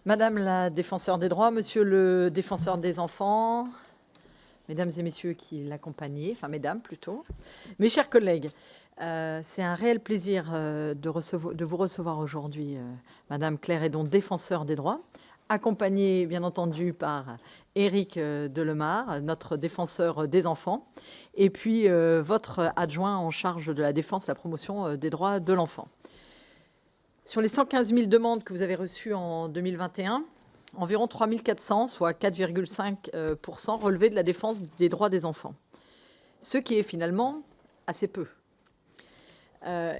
Madame la défenseure des droits, monsieur le défenseur des enfants, mesdames et messieurs qui l'accompagnez, enfin mesdames plutôt, mes chers collègues, c'est un réel plaisir de vous recevoir aujourd'hui, Madame Claire Hédon, défenseur des droits, accompagnée bien entendu par Éric Delemare, notre défenseur des enfants, et puis votre adjoint en charge de la défense et la promotion des droits de l'enfant. Sur les 115 000 demandes que vous avez reçues en 2021, environ 3 400, soit 4,5%, relevaient de la défense des droits des enfants, ce qui est finalement assez peu.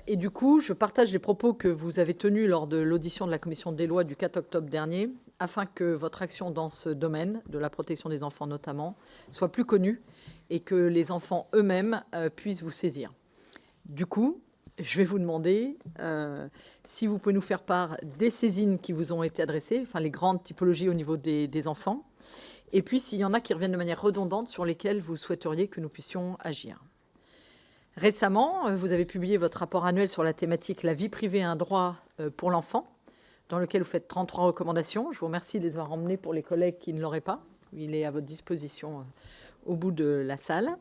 Et du coup, je partage les propos que vous avez tenus lors de l'audition de la Commission des lois du 4 octobre dernier, afin que votre action dans ce domaine, de la protection des enfants notamment, soit plus connue et que les enfants eux-mêmes puissent vous saisir. Du coup, je vais vous demander si vous pouvez nous faire part des saisines qui vous ont été adressées, enfin les grandes typologies au niveau des enfants, et puis s'il y en a qui reviennent de manière redondante sur lesquelles vous souhaiteriez que nous puissions agir. Récemment, vous avez publié votre rapport annuel sur la thématique « La vie privée, un droit pour l'enfant », dans lequel vous faites 33 recommandations. Je vous remercie de les avoir emmenées pour les collègues qui ne l'auraient pas. Il est à votre disposition au bout de la salle.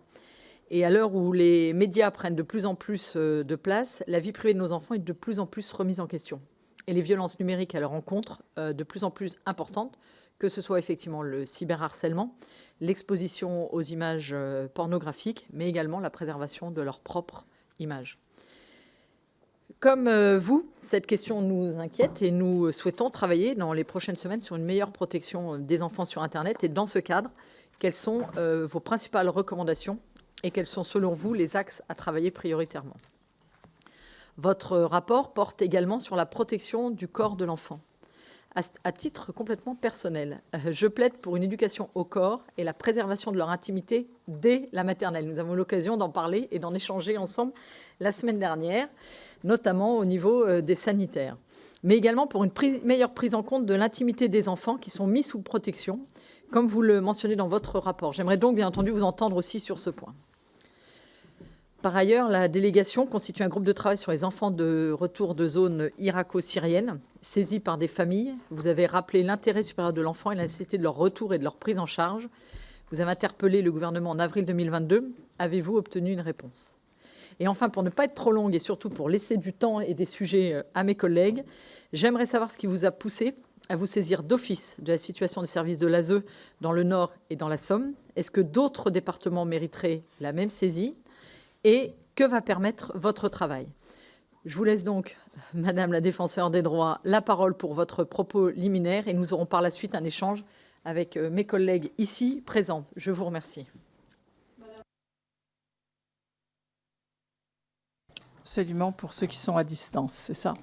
Et à l'heure où les médias prennent de plus en plus de place, la vie privée de nos enfants est de plus en plus remise en question. Et les violences numériques à leur encontre, de plus en plus importantes, que ce soit effectivement le cyberharcèlement, l'exposition aux images pornographiques, mais également la préservation de leur propre image. Comme vous, cette question nous inquiète et nous souhaitons travailler dans les prochaines semaines sur une meilleure protection des enfants sur Internet. Et dans ce cadre, quelles sont vos principales recommandations et quels sont, selon vous, les axes à travailler prioritairement? Votre rapport porte également sur la protection du corps de l'enfant. À titre complètement personnel, je plaide pour une éducation au corps et la préservation de leur intimité dès la maternelle. Nous avons eu l'occasion d'en parler et d'en échanger ensemble la semaine dernière, notamment au niveau des sanitaires, mais également pour une meilleure prise en compte de l'intimité des enfants qui sont mis sous protection, comme vous le mentionnez dans votre rapport. J'aimerais donc bien entendu vous entendre aussi sur ce point. Par ailleurs, la délégation constitue un groupe de travail sur les enfants de retour de zone irako-syrienne, saisis par des familles. Vous avez rappelé l'intérêt supérieur de l'enfant et la nécessité de leur retour et de leur prise en charge. Vous avez interpellé le gouvernement en avril 2022. Avez-vous obtenu une réponse? Et enfin, pour ne pas être trop longue et surtout pour laisser du temps et des sujets à mes collègues, j'aimerais savoir ce qui vous a poussé à vous saisir d'office de la situation des services de l'ASE dans le Nord et dans la Somme. Est-ce que d'autres départements mériteraient la même saisie? Et que va permettre votre travail? Je vous laisse donc, Madame la défenseure des droits, la parole pour votre propos liminaire et nous aurons par la suite un échange avec mes collègues ici présents. Je vous remercie. Absolument, pour ceux qui sont à distance, c'est ça.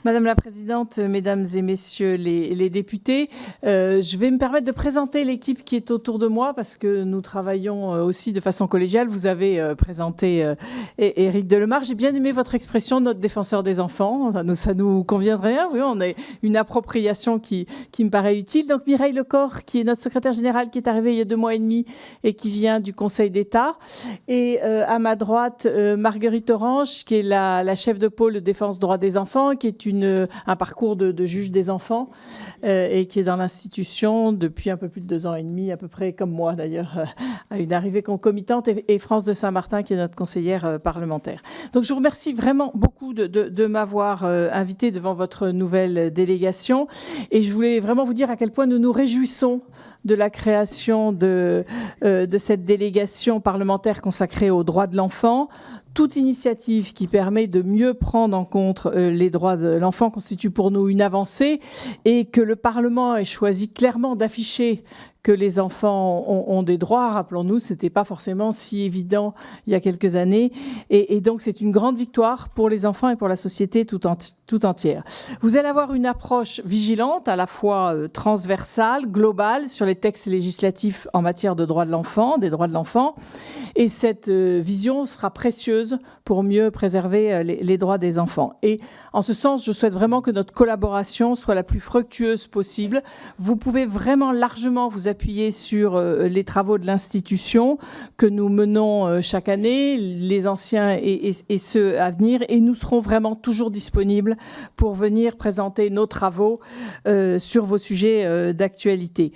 Madame la Présidente, Mesdames et Messieurs les députés, je vais me permettre de présenter l'équipe qui est autour de moi parce que nous travaillons aussi de façon collégiale. Vous avez présenté Éric Delemare. J'ai bien aimé votre expression, notre défenseur des enfants. Ça nous conviendrait bien. Oui, on a une appropriation qui me paraît utile. Donc Mireille Lecor, qui est notre secrétaire générale, qui est arrivée il y a 2 mois et demi et qui vient du Conseil d'État. Et à ma droite, Marguerite Orange, qui est la chef de pôle de défense droits des enfants, qui est un parcours de juge des enfants et qui est dans l'institution depuis un peu plus de 2 ans et demi, à peu près comme moi d'ailleurs, à une arrivée concomitante, et France de Saint-Martin, qui est notre conseillère parlementaire. Donc je vous remercie vraiment beaucoup de m'avoir invité devant votre nouvelle délégation, et je voulais vraiment vous dire à quel point nous nous réjouissons de la création de cette délégation parlementaire consacrée aux droits de l'enfant. Toute initiative qui permet de mieux prendre en compte les droits de l'enfant constitue pour nous une avancée, et que le Parlement ait choisi clairement d'afficher que les enfants ont des droits. Rappelons-nous, ce n'était pas forcément si évident il y a quelques années. Et donc, c'est une grande victoire pour les enfants et pour la société tout entière. Vous allez avoir une approche vigilante, à la fois transversale, globale, sur les textes législatifs en matière de droits de l'enfant, des droits de l'enfant. Et cette vision sera précieuse pour mieux préserver les droits des enfants. Et en ce sens, je souhaite vraiment que notre collaboration soit la plus fructueuse possible. Vous pouvez vraiment largement vous appuyer sur les travaux de l'institution que nous menons chaque année, les anciens et ceux à venir, et nous serons vraiment toujours disponibles pour venir présenter nos travaux sur vos sujets d'actualité.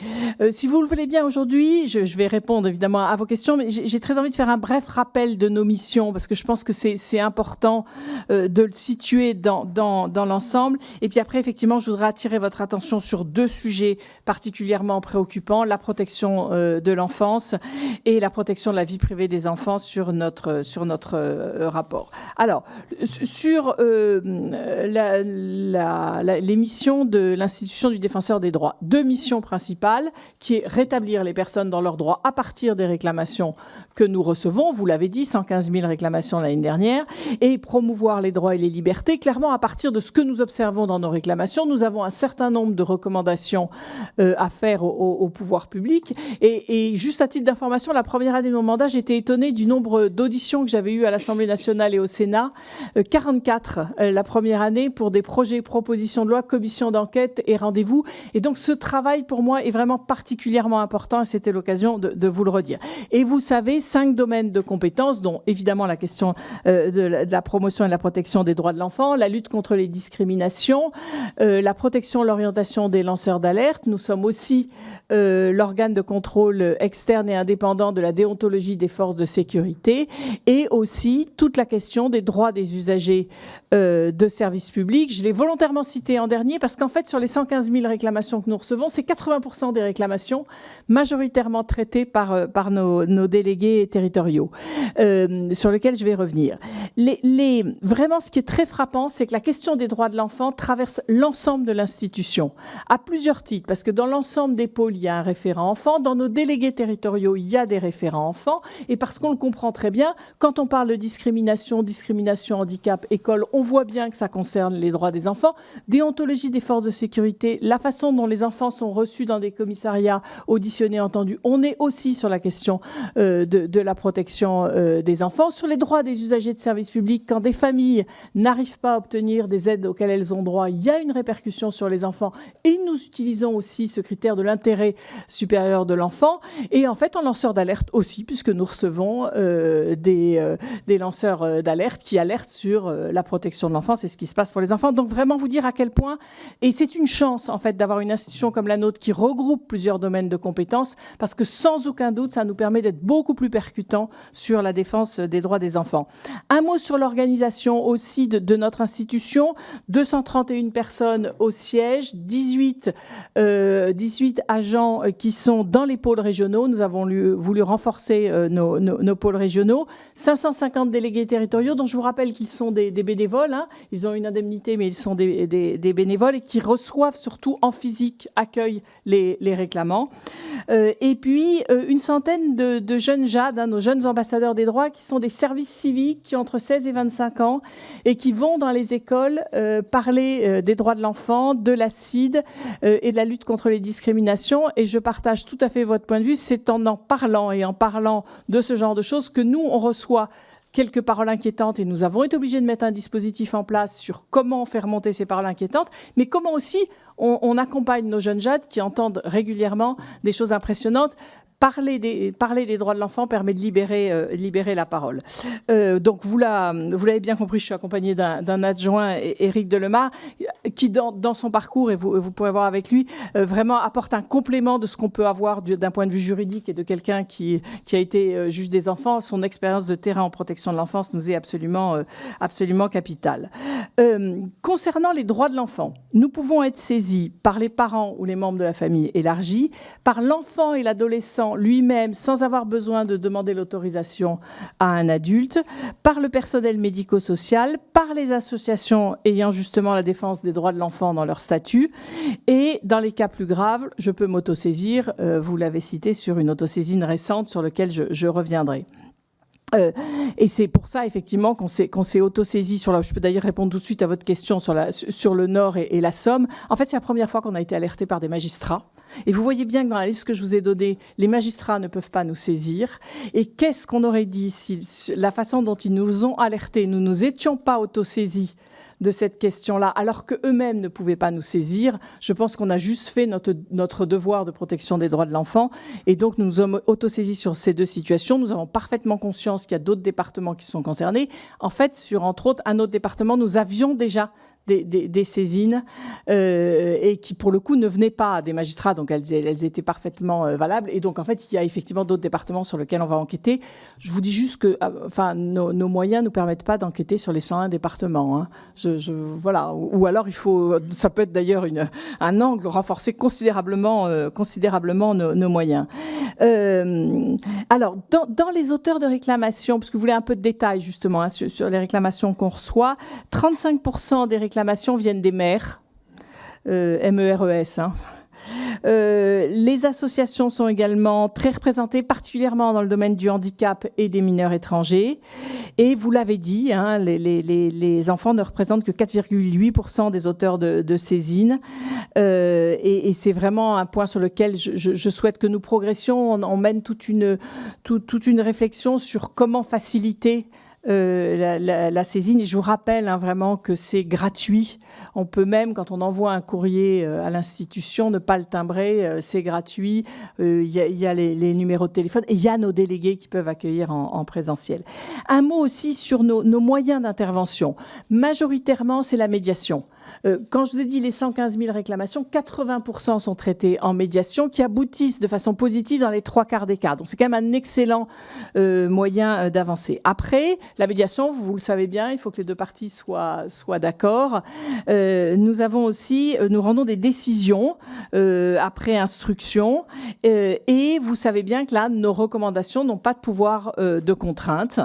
Si vous le voulez bien, aujourd'hui, je vais répondre évidemment à vos questions, mais j'ai très envie de faire un bref rappel de nos missions, parce que je pense que c'est important de le situer dans l'ensemble. Et puis après, effectivement, je voudrais attirer votre attention sur deux sujets particulièrement préoccupants, la protection de l'enfance et la protection de la vie privée des enfants sur notre rapport. Alors, sur les missions de l'institution du défenseur des droits, deux missions principales, qui est rétablir les personnes dans leurs droits à partir des réclamations que nous recevons, vous l'avez dit, 115 000 réclamations l'année dernière, et promouvoir les droits et les libertés. Clairement, à partir de ce que nous observons dans nos réclamations, nous avons un certain nombre de recommandations à faire au pouvoir public. Et juste à titre d'information, la première année de mon mandat, j'étais étonnée du nombre d'auditions que j'avais eues à l'Assemblée nationale et au Sénat. 44 la première année pour des projets, propositions de loi, commissions d'enquête et rendez-vous. Et donc ce travail pour moi est vraiment particulièrement important et c'était l'occasion de vous le redire. Et vous savez, 5 domaines de compétences, dont évidemment la question de la promotion et de la protection des droits de l'enfant, la lutte contre les discriminations, la protection, l'orientation des lanceurs d'alerte. Nous sommes aussi l'organe de contrôle externe et indépendant de la déontologie des forces de sécurité et aussi toute la question des droits des usagers de services publics. Je l'ai volontairement cité en dernier parce qu'en fait, sur les 115 000 réclamations que nous recevons, c'est 80% des réclamations majoritairement traitées par nos délégués territoriaux, sur lesquels je vais revenir. Vraiment, ce qui est très frappant, c'est que la question des droits de l'enfant traverse l'ensemble de l'institution, à plusieurs titres, parce que dans l'ensemble des pôles, il y a un référent enfant, dans nos délégués territoriaux, il y a des référents enfants, et parce qu'on le comprend très bien, quand on parle de discrimination, handicap, école, on voit bien que ça concerne les droits des enfants. Déontologie des forces de sécurité, la façon dont les enfants sont reçus dans des commissariats, auditionnés, entendus, on est aussi sur la question de la protection des enfants. Sur les droits des usagers de services publics, quand des familles n'arrivent pas à obtenir des aides auxquelles elles ont droit, il y a une répercussion sur les enfants et nous utilisons aussi ce critère de l'intérêt supérieur de l'enfant. Et en fait, en lanceur d'alerte aussi, puisque nous recevons des lanceurs d'alerte qui alertent sur la protection de l'enfant. C'est ce qui se passe pour les enfants. Donc vraiment vous dire à quel point, et c'est une chance en fait d'avoir une institution comme la nôtre qui regroupe plusieurs domaines de compétences, parce que sans aucun doute, ça nous permet d'être beaucoup plus percutant sur la défense des droits des enfants. Un mot sur l'organisation aussi de notre institution. 231 personnes au siège, 18 agents qui sont dans les pôles régionaux. Nous avons voulu renforcer nos pôles régionaux. 550 délégués territoriaux, dont je vous rappelle qu'ils sont des bénévoles. Hein. Ils ont une indemnité, mais ils sont des bénévoles et qui reçoivent surtout en physique, accueillent les réclamants. Et puis, une centaine de jeunes JAD, hein, nos jeunes ambassadeurs des droits, qui sont des services civiques qui ont entre 16 et 25 ans et qui vont dans les écoles parler des droits de l'enfant, de la CIDE et de la lutte contre les discriminations. Et je partage tout à fait votre point de vue. C'est en parlant et en parlant de ce genre de choses que nous, on reçoit quelques paroles inquiétantes et nous avons été obligés de mettre un dispositif en place sur comment faire monter ces paroles inquiétantes, mais comment aussi on accompagne nos jeunes jeunes qui entendent régulièrement des choses impressionnantes. Parler des droits de l'enfant permet de libérer la parole. Donc, vous l'avez bien compris, je suis accompagnée d'un adjoint, Éric Delemare, qui, dans son parcours, et vous pourrez voir avec lui, vraiment apporte un complément de ce qu'on peut avoir d'un point de vue juridique et de quelqu'un qui a été juge des enfants. Son expérience de terrain en protection de l'enfance nous est absolument capitale. Concernant les droits de l'enfant, nous pouvons être saisis par les parents ou les membres de la famille élargie, par l'enfant et l'adolescent lui-même sans avoir besoin de demander l'autorisation à un adulte, par le personnel médico-social, par les associations ayant justement la défense des droits de l'enfant dans leur statut. Et dans les cas plus graves, je peux m'autosaisir, vous l'avez cité, sur une autosaisine récente sur laquelle je reviendrai. Et c'est pour ça, effectivement, qu'on s'est autosaisi sur je peux d'ailleurs répondre tout de suite à votre question sur le Nord et la Somme. En fait, c'est la première fois qu'on a été alerté par des magistrats Et vous voyez bien que dans la liste que je vous ai donnée, les magistrats ne peuvent pas nous saisir. Et qu'est-ce qu'on aurait dit si la façon dont ils nous ont alertés, nous nous étions pas autosaisis de cette question-là, alors qu'eux-mêmes ne pouvaient pas nous saisir? Je pense qu'on a juste fait notre devoir de protection des droits de l'enfant. Et donc, nous nous sommes autosaisis sur ces deux situations. Nous avons parfaitement conscience qu'il y a d'autres départements qui sont concernés. En fait, sur, entre autres, un autre département, nous avions déjà des saisines et qui, pour le coup, ne venaient pas des magistrats, donc elles étaient parfaitement valables. Et donc, en fait, il y a effectivement d'autres départements sur lesquels on va enquêter. Je vous dis juste que nos moyens ne nous permettent pas d'enquêter sur les 101 départements. Hein. Voilà. Ou alors, ça peut être d'ailleurs un angle, renforcer considérablement nos moyens. Alors, dans les auteurs de réclamations, parce que vous voulez un peu de détails justement hein, sur les réclamations qu'on reçoit, 35% des réclamations viennent des maires, MERES. Hein. Les associations sont également très représentées, particulièrement dans le domaine du handicap et des mineurs étrangers. Et vous l'avez dit, hein, les enfants ne représentent que 4,8% des auteurs de saisines. Et c'est vraiment un point sur lequel je souhaite que nous progressions. On mène toute une réflexion sur comment faciliter la saisine. Et je vous rappelle hein, vraiment que c'est gratuit. On peut même, quand on envoie un courrier à l'institution, ne pas le timbrer. C'est gratuit. Il y a les numéros de téléphone et il y a nos délégués qui peuvent accueillir en présentiel. Un mot aussi sur nos moyens d'intervention. Majoritairement, c'est la médiation. Quand je vous ai dit les 115 000 réclamations, 80% sont traitées en médiation qui aboutissent de façon positive dans les 3/4 des cas. Donc c'est quand même un excellent moyen d'avancer. Après, la médiation, vous le savez bien, il faut que les deux parties soient d'accord. Nous rendons des décisions après instruction et vous savez bien que là, nos recommandations n'ont pas de pouvoir de contrainte.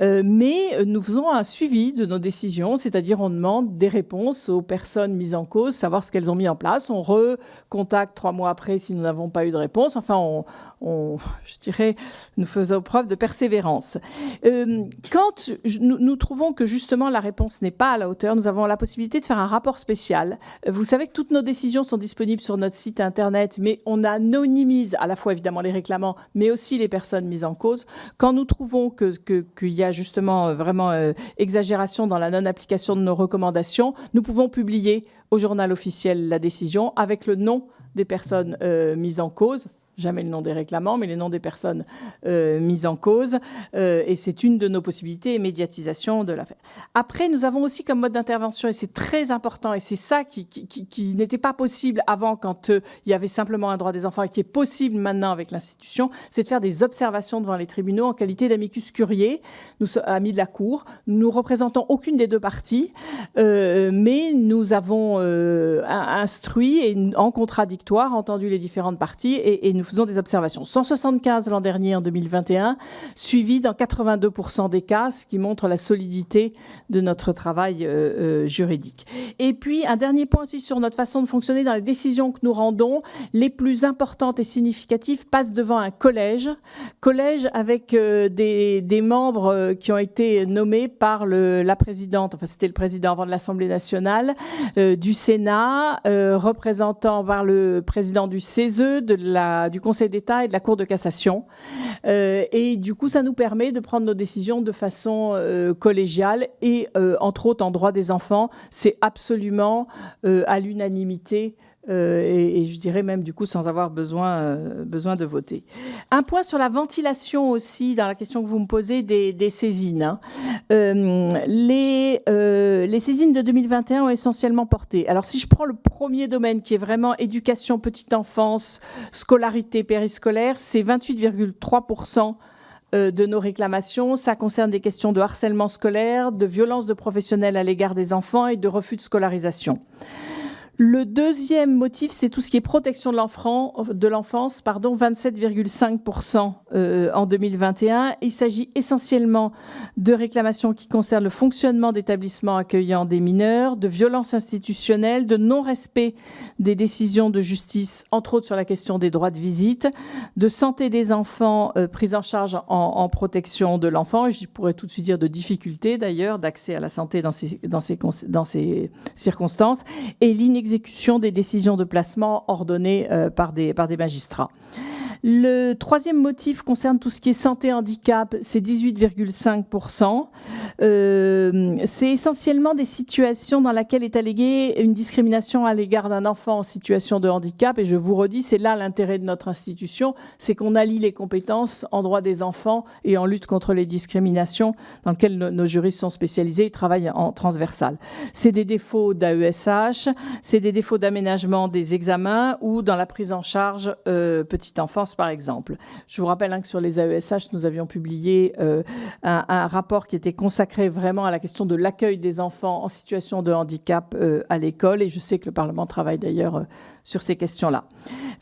Mais nous faisons un suivi de nos décisions, c'est-à-dire on demande des réponses aux personnes mises en cause, savoir ce qu'elles ont mis en place. On recontacte 3 mois après si nous n'avons pas eu de réponse. Enfin, je dirais, nous faisons preuve de persévérance. Quand nous trouvons que justement la réponse n'est pas à la hauteur, nous avons la possibilité de faire un rapport spécial. Vous savez que toutes nos décisions sont disponibles sur notre site internet, mais on anonymise à la fois évidemment les réclamants, mais aussi les personnes mises en cause. Quand nous trouvons qu'il y a justement vraiment exagération dans la non-application de nos recommandations, nous pouvons publier au journal officiel la décision avec le nom des personnes mises en cause. Jamais le nom des réclamants, mais les noms des personnes mises en cause. Et c'est une de nos possibilités, médiatisation de l'affaire. Après, nous avons aussi comme mode d'intervention, et c'est très important, et c'est ça qui n'était pas possible avant quand il y avait simplement un droit des enfants et qui est possible maintenant avec l'institution, c'est de faire des observations devant les tribunaux en qualité d'amicus curiae, nous sommes amis de la Cour. Nous ne représentons aucune des deux parties, mais nous avons instruit et en contradictoire entendu les différentes parties et nous faisons des observations. 175 l'an dernier, en 2021, suivi dans 82% des cas, ce qui montre la solidité de notre travail juridique. Et puis, un dernier point aussi sur notre façon de fonctionner dans les décisions que nous rendons, les plus importantes et significatives passent devant un collège avec des membres qui ont été nommés par la présidente, enfin c'était le président avant de l'Assemblée nationale, du Sénat, représentant par le président du CESE, du Conseil d'État et de la Cour de cassation. Et du coup, ça nous permet de prendre nos décisions de façon collégiale et, entre autres, en droit des enfants, c'est absolument à l'unanimité et je dirais même du coup sans avoir besoin de voter. Un point sur la ventilation aussi, dans la question que vous me posez des saisines. Hein. Les saisines de 2021 ont essentiellement porté. Alors si je prends le premier domaine qui est vraiment éducation, petite enfance, scolarité, périscolaire, c'est 28,3% de nos réclamations. Ça concerne des questions de harcèlement scolaire, de violence de professionnels à l'égard des enfants et de refus de scolarisation. Le deuxième motif, c'est tout ce qui est protection de l'enfance, 27,5% en 2021. Il s'agit essentiellement de réclamations qui concernent le fonctionnement d'établissements accueillant des mineurs, de violences institutionnelles, de non-respect des décisions de justice, entre autres sur la question des droits de visite, de santé des enfants prise en charge en protection de l'enfant, et je pourrais tout de suite dire de difficultés d'ailleurs d'accès à la santé dans ces circonstances, et l'inexistence l'inexécution des décisions de placement ordonnées par des magistrats. Le troisième motif concerne tout ce qui est santé-handicap, c'est 18,5%. C'est essentiellement des situations dans lesquelles est alléguée une discrimination à l'égard d'un enfant en situation de handicap. Et je vous redis, c'est là l'intérêt de notre institution, c'est qu'on allie les compétences en droit des enfants et en lutte contre les discriminations dans lesquelles nos juristes sont spécialisés et travaillent en transversal. C'est des défauts d'AESH, c'est des défauts d'aménagement des examens ou dans la prise en charge petite enfance, par exemple. Je vous rappelle que sur les AESH, nous avions publié un rapport qui était consacré vraiment à la question de l'accueil des enfants en situation de handicap à l'école, et je sais que le Parlement travaille d'ailleurs sur ces questions-là.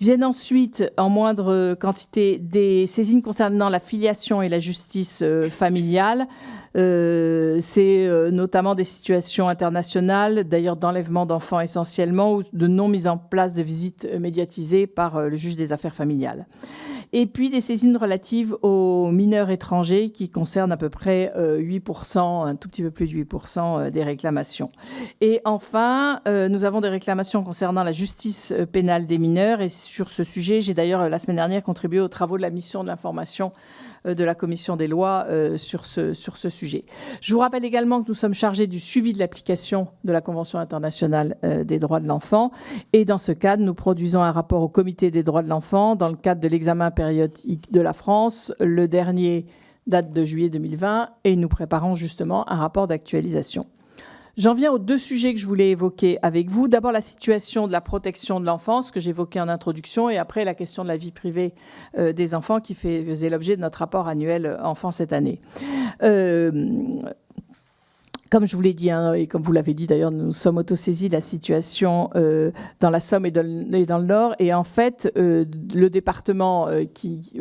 Viennent ensuite, en moindre quantité, des saisines concernant la filiation et la justice familiale. C'est notamment des situations internationales, d'ailleurs d'enlèvement d'enfants essentiellement, ou de non mise en place de visites médiatisées par le juge des affaires familiales. Et puis des saisines relatives aux mineurs étrangers qui concernent à peu près 8%, un tout petit peu plus de 8% des réclamations. Et enfin, nous avons des réclamations concernant la justice pénale des mineurs. Et sur ce sujet, j'ai d'ailleurs la semaine dernière contribué aux travaux de la mission de l'information de la Commission des lois sur ce sujet. Je vous rappelle également que nous sommes chargés du suivi de l'application de la Convention internationale des droits de l'enfant. Et dans ce cadre, nous produisons un rapport au Comité des droits de l'enfant dans le cadre de l'examen périodique de la France. Le dernier date de juillet 2020 et nous préparons justement un rapport d'actualisation. J'en viens aux deux sujets que je voulais évoquer avec vous. D'abord, la situation de la protection de l'enfance que j'évoquais en introduction, et après la question de la vie privée des enfants qui faisait l'objet de notre rapport annuel enfant cette année. Comme je vous l'ai dit, et comme vous l'avez dit d'ailleurs, nous sommes autosaisis de la situation dans la Somme et dans le Nord. Et en fait, le département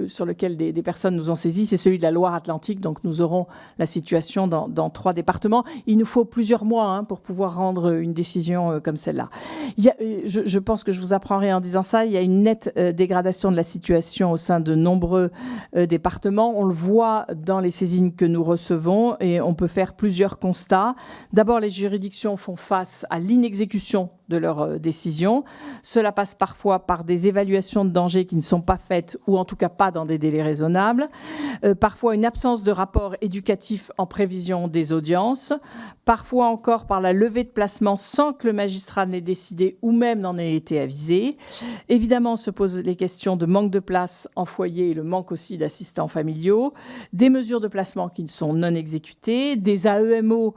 sur lequel des personnes nous ont saisis, c'est celui de la Loire-Atlantique. Donc nous aurons la situation dans 3 départements. Il nous faut plusieurs mois pour pouvoir rendre une décision comme celle-là. Je pense que je vous apprends rien en disant ça. Il y a une nette dégradation de la situation au sein de nombreux départements. On le voit dans les saisines que nous recevons et on peut faire plusieurs constats. D'abord, les juridictions font face à l'inexécution de leurs décisions. Cela passe parfois par des évaluations de danger qui ne sont pas faites, ou en tout cas pas dans des délais raisonnables. Parfois une absence de rapport éducatif en prévision des audiences. Parfois encore par la levée de placement sans que le magistrat n'ait décidé ou même n'en ait été avisé. Évidemment, se posent les questions de manque de place en foyer et le manque aussi d'assistants familiaux. Des mesures de placement qui ne sont non exécutées. Des AEMO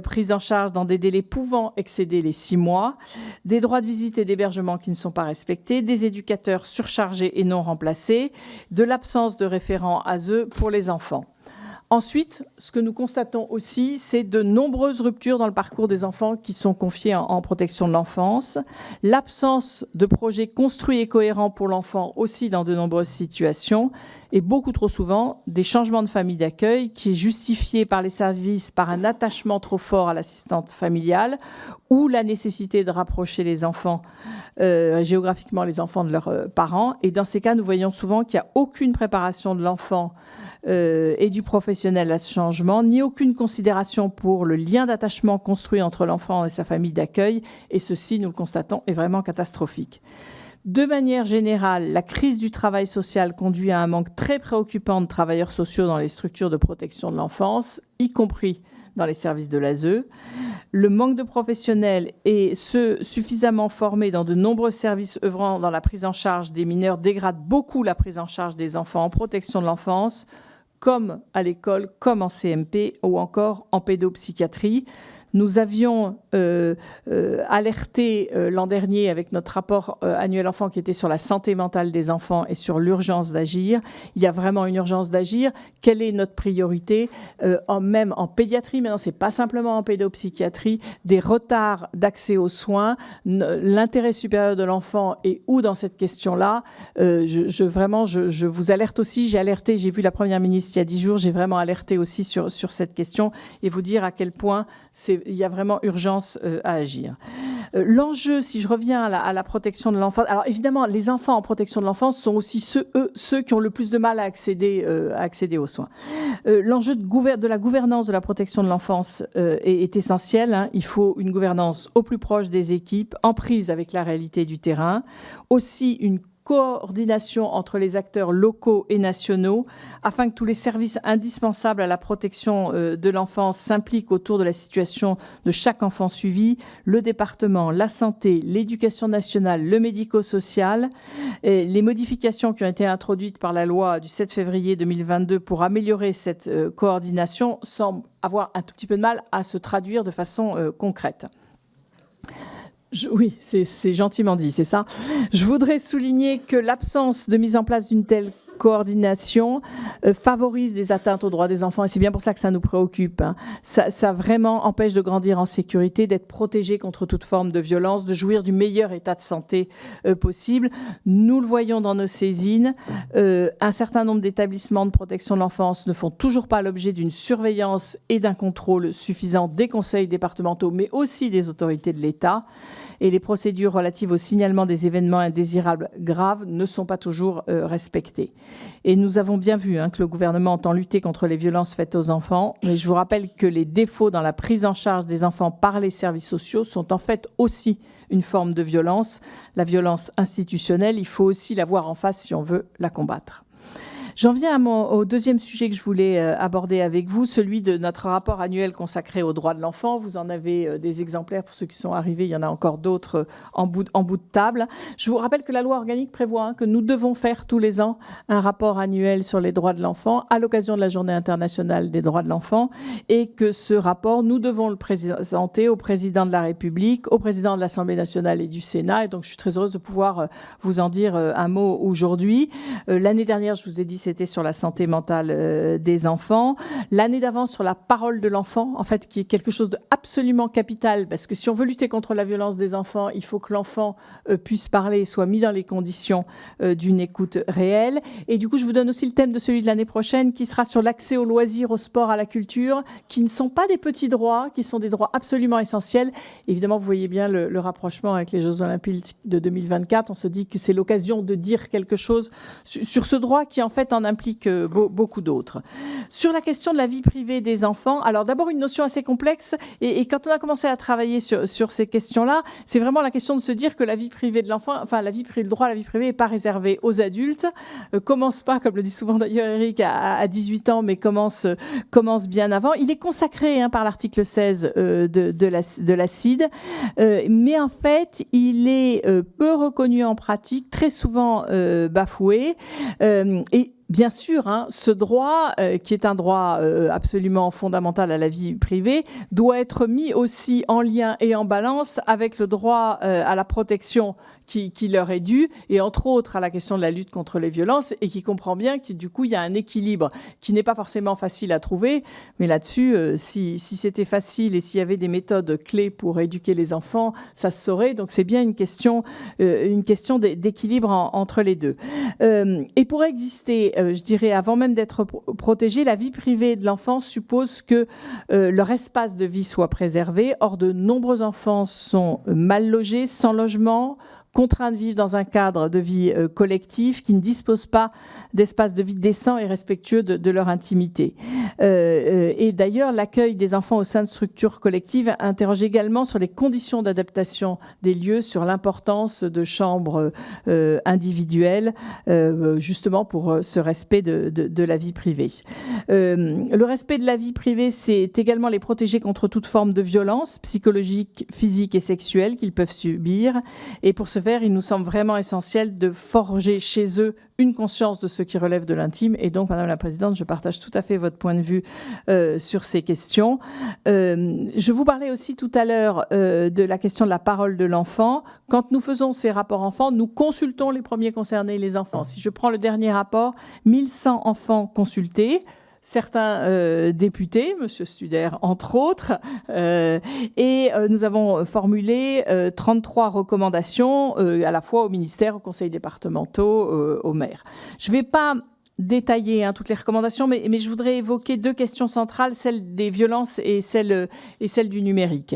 prises en charge dans des délais pouvant excéder les 6 mois. Des droits de visite et d'hébergement qui ne sont pas respectés, des éducateurs surchargés et non remplacés, de l'absence de référents ASE pour les enfants. Ensuite, ce que nous constatons aussi, c'est de nombreuses ruptures dans le parcours des enfants qui sont confiés en protection de l'enfance, l'absence de projets construits et cohérents pour l'enfant aussi dans de nombreuses situations, et beaucoup trop souvent des changements de famille d'accueil qui est justifié par les services par un attachement trop fort à l'assistante familiale ou la nécessité de rapprocher les enfants, géographiquement les enfants de leurs parents. Et dans ces cas, nous voyons souvent qu'il n'y a aucune préparation de l'enfant et du professionnel à ce changement, ni aucune considération pour le lien d'attachement construit entre l'enfant et sa famille d'accueil. Et ceci, nous le constatons, est vraiment catastrophique. De manière générale, la crise du travail social conduit à un manque très préoccupant de travailleurs sociaux dans les structures de protection de l'enfance, y compris dans les services de l'ASE. Le manque de professionnels et ceux suffisamment formés dans de nombreux services œuvrant dans la prise en charge des mineurs dégrade beaucoup la prise en charge des enfants en protection de l'enfance, comme à l'école, comme en CMP ou encore en pédopsychiatrie. Nous avions alerté l'an dernier avec notre rapport annuel enfant qui était sur la santé mentale des enfants et sur l'urgence d'agir. Il y a vraiment une urgence d'agir. Quelle est notre priorité même en pédiatrie, mais non, c'est pas simplement en pédopsychiatrie, des retards d'accès aux soins, l'intérêt supérieur de l'enfant et où dans cette question-là, je vous alerte aussi. J'ai vu la Première ministre il y a 10 jours, j'ai vraiment alerté aussi sur cette question et vous dire à quel point c'est il y a vraiment urgence à agir. L'enjeu, si je reviens à la protection de l'enfance, alors évidemment, les enfants en protection de l'enfance sont aussi ceux qui ont le plus de mal à accéder aux soins. L'enjeu de la gouvernance de la protection de l'enfance est essentiel, hein. Il faut une gouvernance au plus proche des équipes, en prise avec la réalité du terrain, aussi une coordination entre les acteurs locaux et nationaux afin que tous les services indispensables à la protection de l'enfance s'impliquent autour de la situation de chaque enfant suivi, le département, la santé, l'éducation nationale, le médico-social. Et les modifications qui ont été introduites par la loi du 7 février 2022 pour améliorer cette coordination semblent avoir un tout petit peu de mal à se traduire de façon concrète. Oui, c'est gentiment dit, c'est ça. Je voudrais souligner que l'absence de mise en place d'une telle coordination favorise des atteintes aux droits des enfants, et c'est bien pour ça que ça nous préoccupe, hein. Ça vraiment empêche de grandir en sécurité, d'être protégé contre toute forme de violence, de jouir du meilleur état de santé possible. Nous le voyons dans nos saisines, un certain nombre d'établissements de protection de l'enfance ne font toujours pas l'objet d'une surveillance et d'un contrôle suffisant des conseils départementaux, mais aussi des autorités de l'État. Et les procédures relatives au signalement des événements indésirables graves ne sont pas toujours respectées. Et nous avons bien vu que le gouvernement entend lutter contre les violences faites aux enfants, mais je vous rappelle que les défauts dans la prise en charge des enfants par les services sociaux sont en fait aussi une forme de violence. La violence institutionnelle, il faut aussi la voir en face si on veut la combattre. J'en viens au deuxième sujet que je voulais aborder avec vous, celui de notre rapport annuel consacré aux droits de l'enfant. Vous en avez des exemplaires pour ceux qui sont arrivés. Il y en a encore d'autres en bout de table. Je vous rappelle que la loi organique prévoit que nous devons faire tous les ans un rapport annuel sur les droits de l'enfant à l'occasion de la Journée internationale des droits de l'enfant, et que ce rapport, nous devons le présenter au président de la République, au président de l'Assemblée nationale et du Sénat. Et donc, je suis très heureuse de pouvoir vous en dire un mot aujourd'hui. L'année dernière, je vous ai dit, c'était sur la santé mentale des enfants. L'année d'avant, sur la parole de l'enfant, en fait, qui est quelque chose d'absolument capital, parce que si on veut lutter contre la violence des enfants, il faut que l'enfant puisse parler et soit mis dans les conditions d'une écoute réelle. Et du coup, je vous donne aussi le thème de celui de l'année prochaine, qui sera sur l'accès aux loisirs, au sport, à la culture, qui ne sont pas des petits droits, qui sont des droits absolument essentiels. Évidemment, vous voyez bien le rapprochement avec les Jeux Olympiques de 2024. On se dit que c'est l'occasion de dire quelque chose sur ce droit qui, en fait, en implique beaucoup d'autres. Sur la question de la vie privée des enfants, alors d'abord une notion assez complexe, et quand on a commencé à travailler sur ces questions-là, c'est vraiment la question de se dire que la vie privée de l'enfant, enfin le droit à la vie privée n'est pas réservé aux adultes, commence pas, comme le dit souvent d'ailleurs Eric, à 18 ans, mais commence bien avant. Il est consacré par l'article 16 de la CIDE, mais en fait, il est peu reconnu en pratique, très souvent bafoué, et bien sûr, ce droit, qui est un droit absolument fondamental à la vie privée, doit être mis aussi en lien et en balance avec le droit à la protection qui leur est due, et entre autres à la question de la lutte contre les violences, et qui comprend bien que du coup, il y a un équilibre qui n'est pas forcément facile à trouver. Mais là-dessus, si c'était facile et s'il y avait des méthodes clés pour éduquer les enfants, ça se saurait. Donc c'est bien une question d'équilibre entre les deux. Et pour exister, je dirais, avant même d'être protégé, la vie privée de l'enfant suppose que leur espace de vie soit préservé. Or, de nombreux enfants sont mal logés, sans logement, contraints de vivre dans un cadre de vie collectif, qui ne disposent pas d'espace de vie décent et respectueux de leur intimité. Et d'ailleurs, l'accueil des enfants au sein de structures collectives interroge également sur les conditions d'adaptation des lieux, sur l'importance de chambres individuelles, justement pour ce respect de la vie privée. Le respect de la vie privée, c'est également les protéger contre toute forme de violence psychologique, physique et sexuelle qu'ils peuvent subir. Et pour ce faire, il nous semble vraiment essentiel de forger chez eux une conscience de ce qui relève de l'intime. Et donc, Madame la Présidente, je partage tout à fait votre point de vue sur ces questions. Je vous parlais aussi tout à l'heure de la question de la parole de l'enfant. Quand nous faisons ces rapports enfants, nous consultons les premiers concernés, les enfants. Si je prends le dernier rapport, 1100 enfants consultés, certains députés, M. Studer entre autres, et nous avons formulé 33 recommandations à la fois au ministère, aux conseils départementaux, aux maires. Je ne vais pas détailler toutes les recommandations, mais je voudrais évoquer 2 questions centrales, celle des violences et celle du numérique.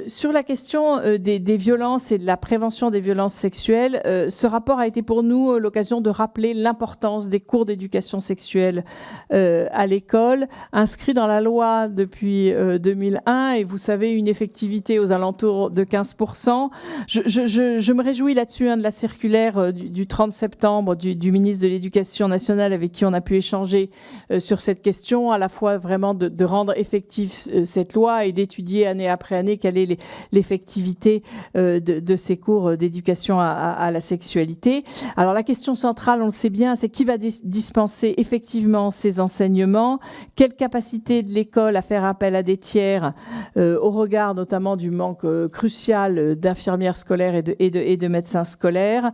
Sur la question des violences et de la prévention des violences sexuelles, ce rapport a été pour nous l'occasion de rappeler l'importance des cours d'éducation sexuelle à l'école, inscrit dans la loi depuis 2001, et vous savez, une effectivité aux alentours de 15%. Je me réjouis là-dessus de la circulaire du 30 septembre du ministre de l'Éducation nationale avec qui on a pu échanger sur cette question, à la fois vraiment de rendre effective cette loi et d'étudier année après année quelle est l'effectivité de ces cours d'éducation à la sexualité. Alors la question centrale, on le sait bien, c'est qui va dispenser effectivement ces enseignements, quelle capacité de l'école à faire appel à des tiers au regard notamment du manque crucial d'infirmières scolaires et de médecins scolaires.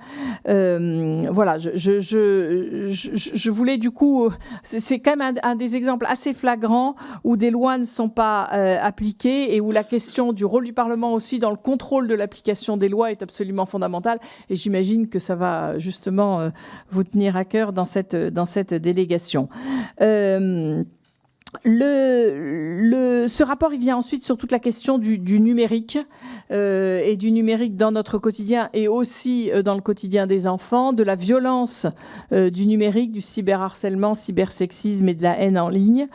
Voilà, je voulais du coup, c'est quand même un des exemples assez flagrants où des lois ne sont pas appliquées et où la question du rôle du Parlement aussi dans le contrôle de l'application des lois est absolument fondamentale. Et j'imagine que ça va justement vous tenir à cœur dans cette délégation. Ce rapport, il vient ensuite sur toute la question du numérique et du numérique dans notre quotidien et aussi dans le quotidien des enfants, de la violence du numérique, du cyberharcèlement, cybersexisme et de la haine en ligne.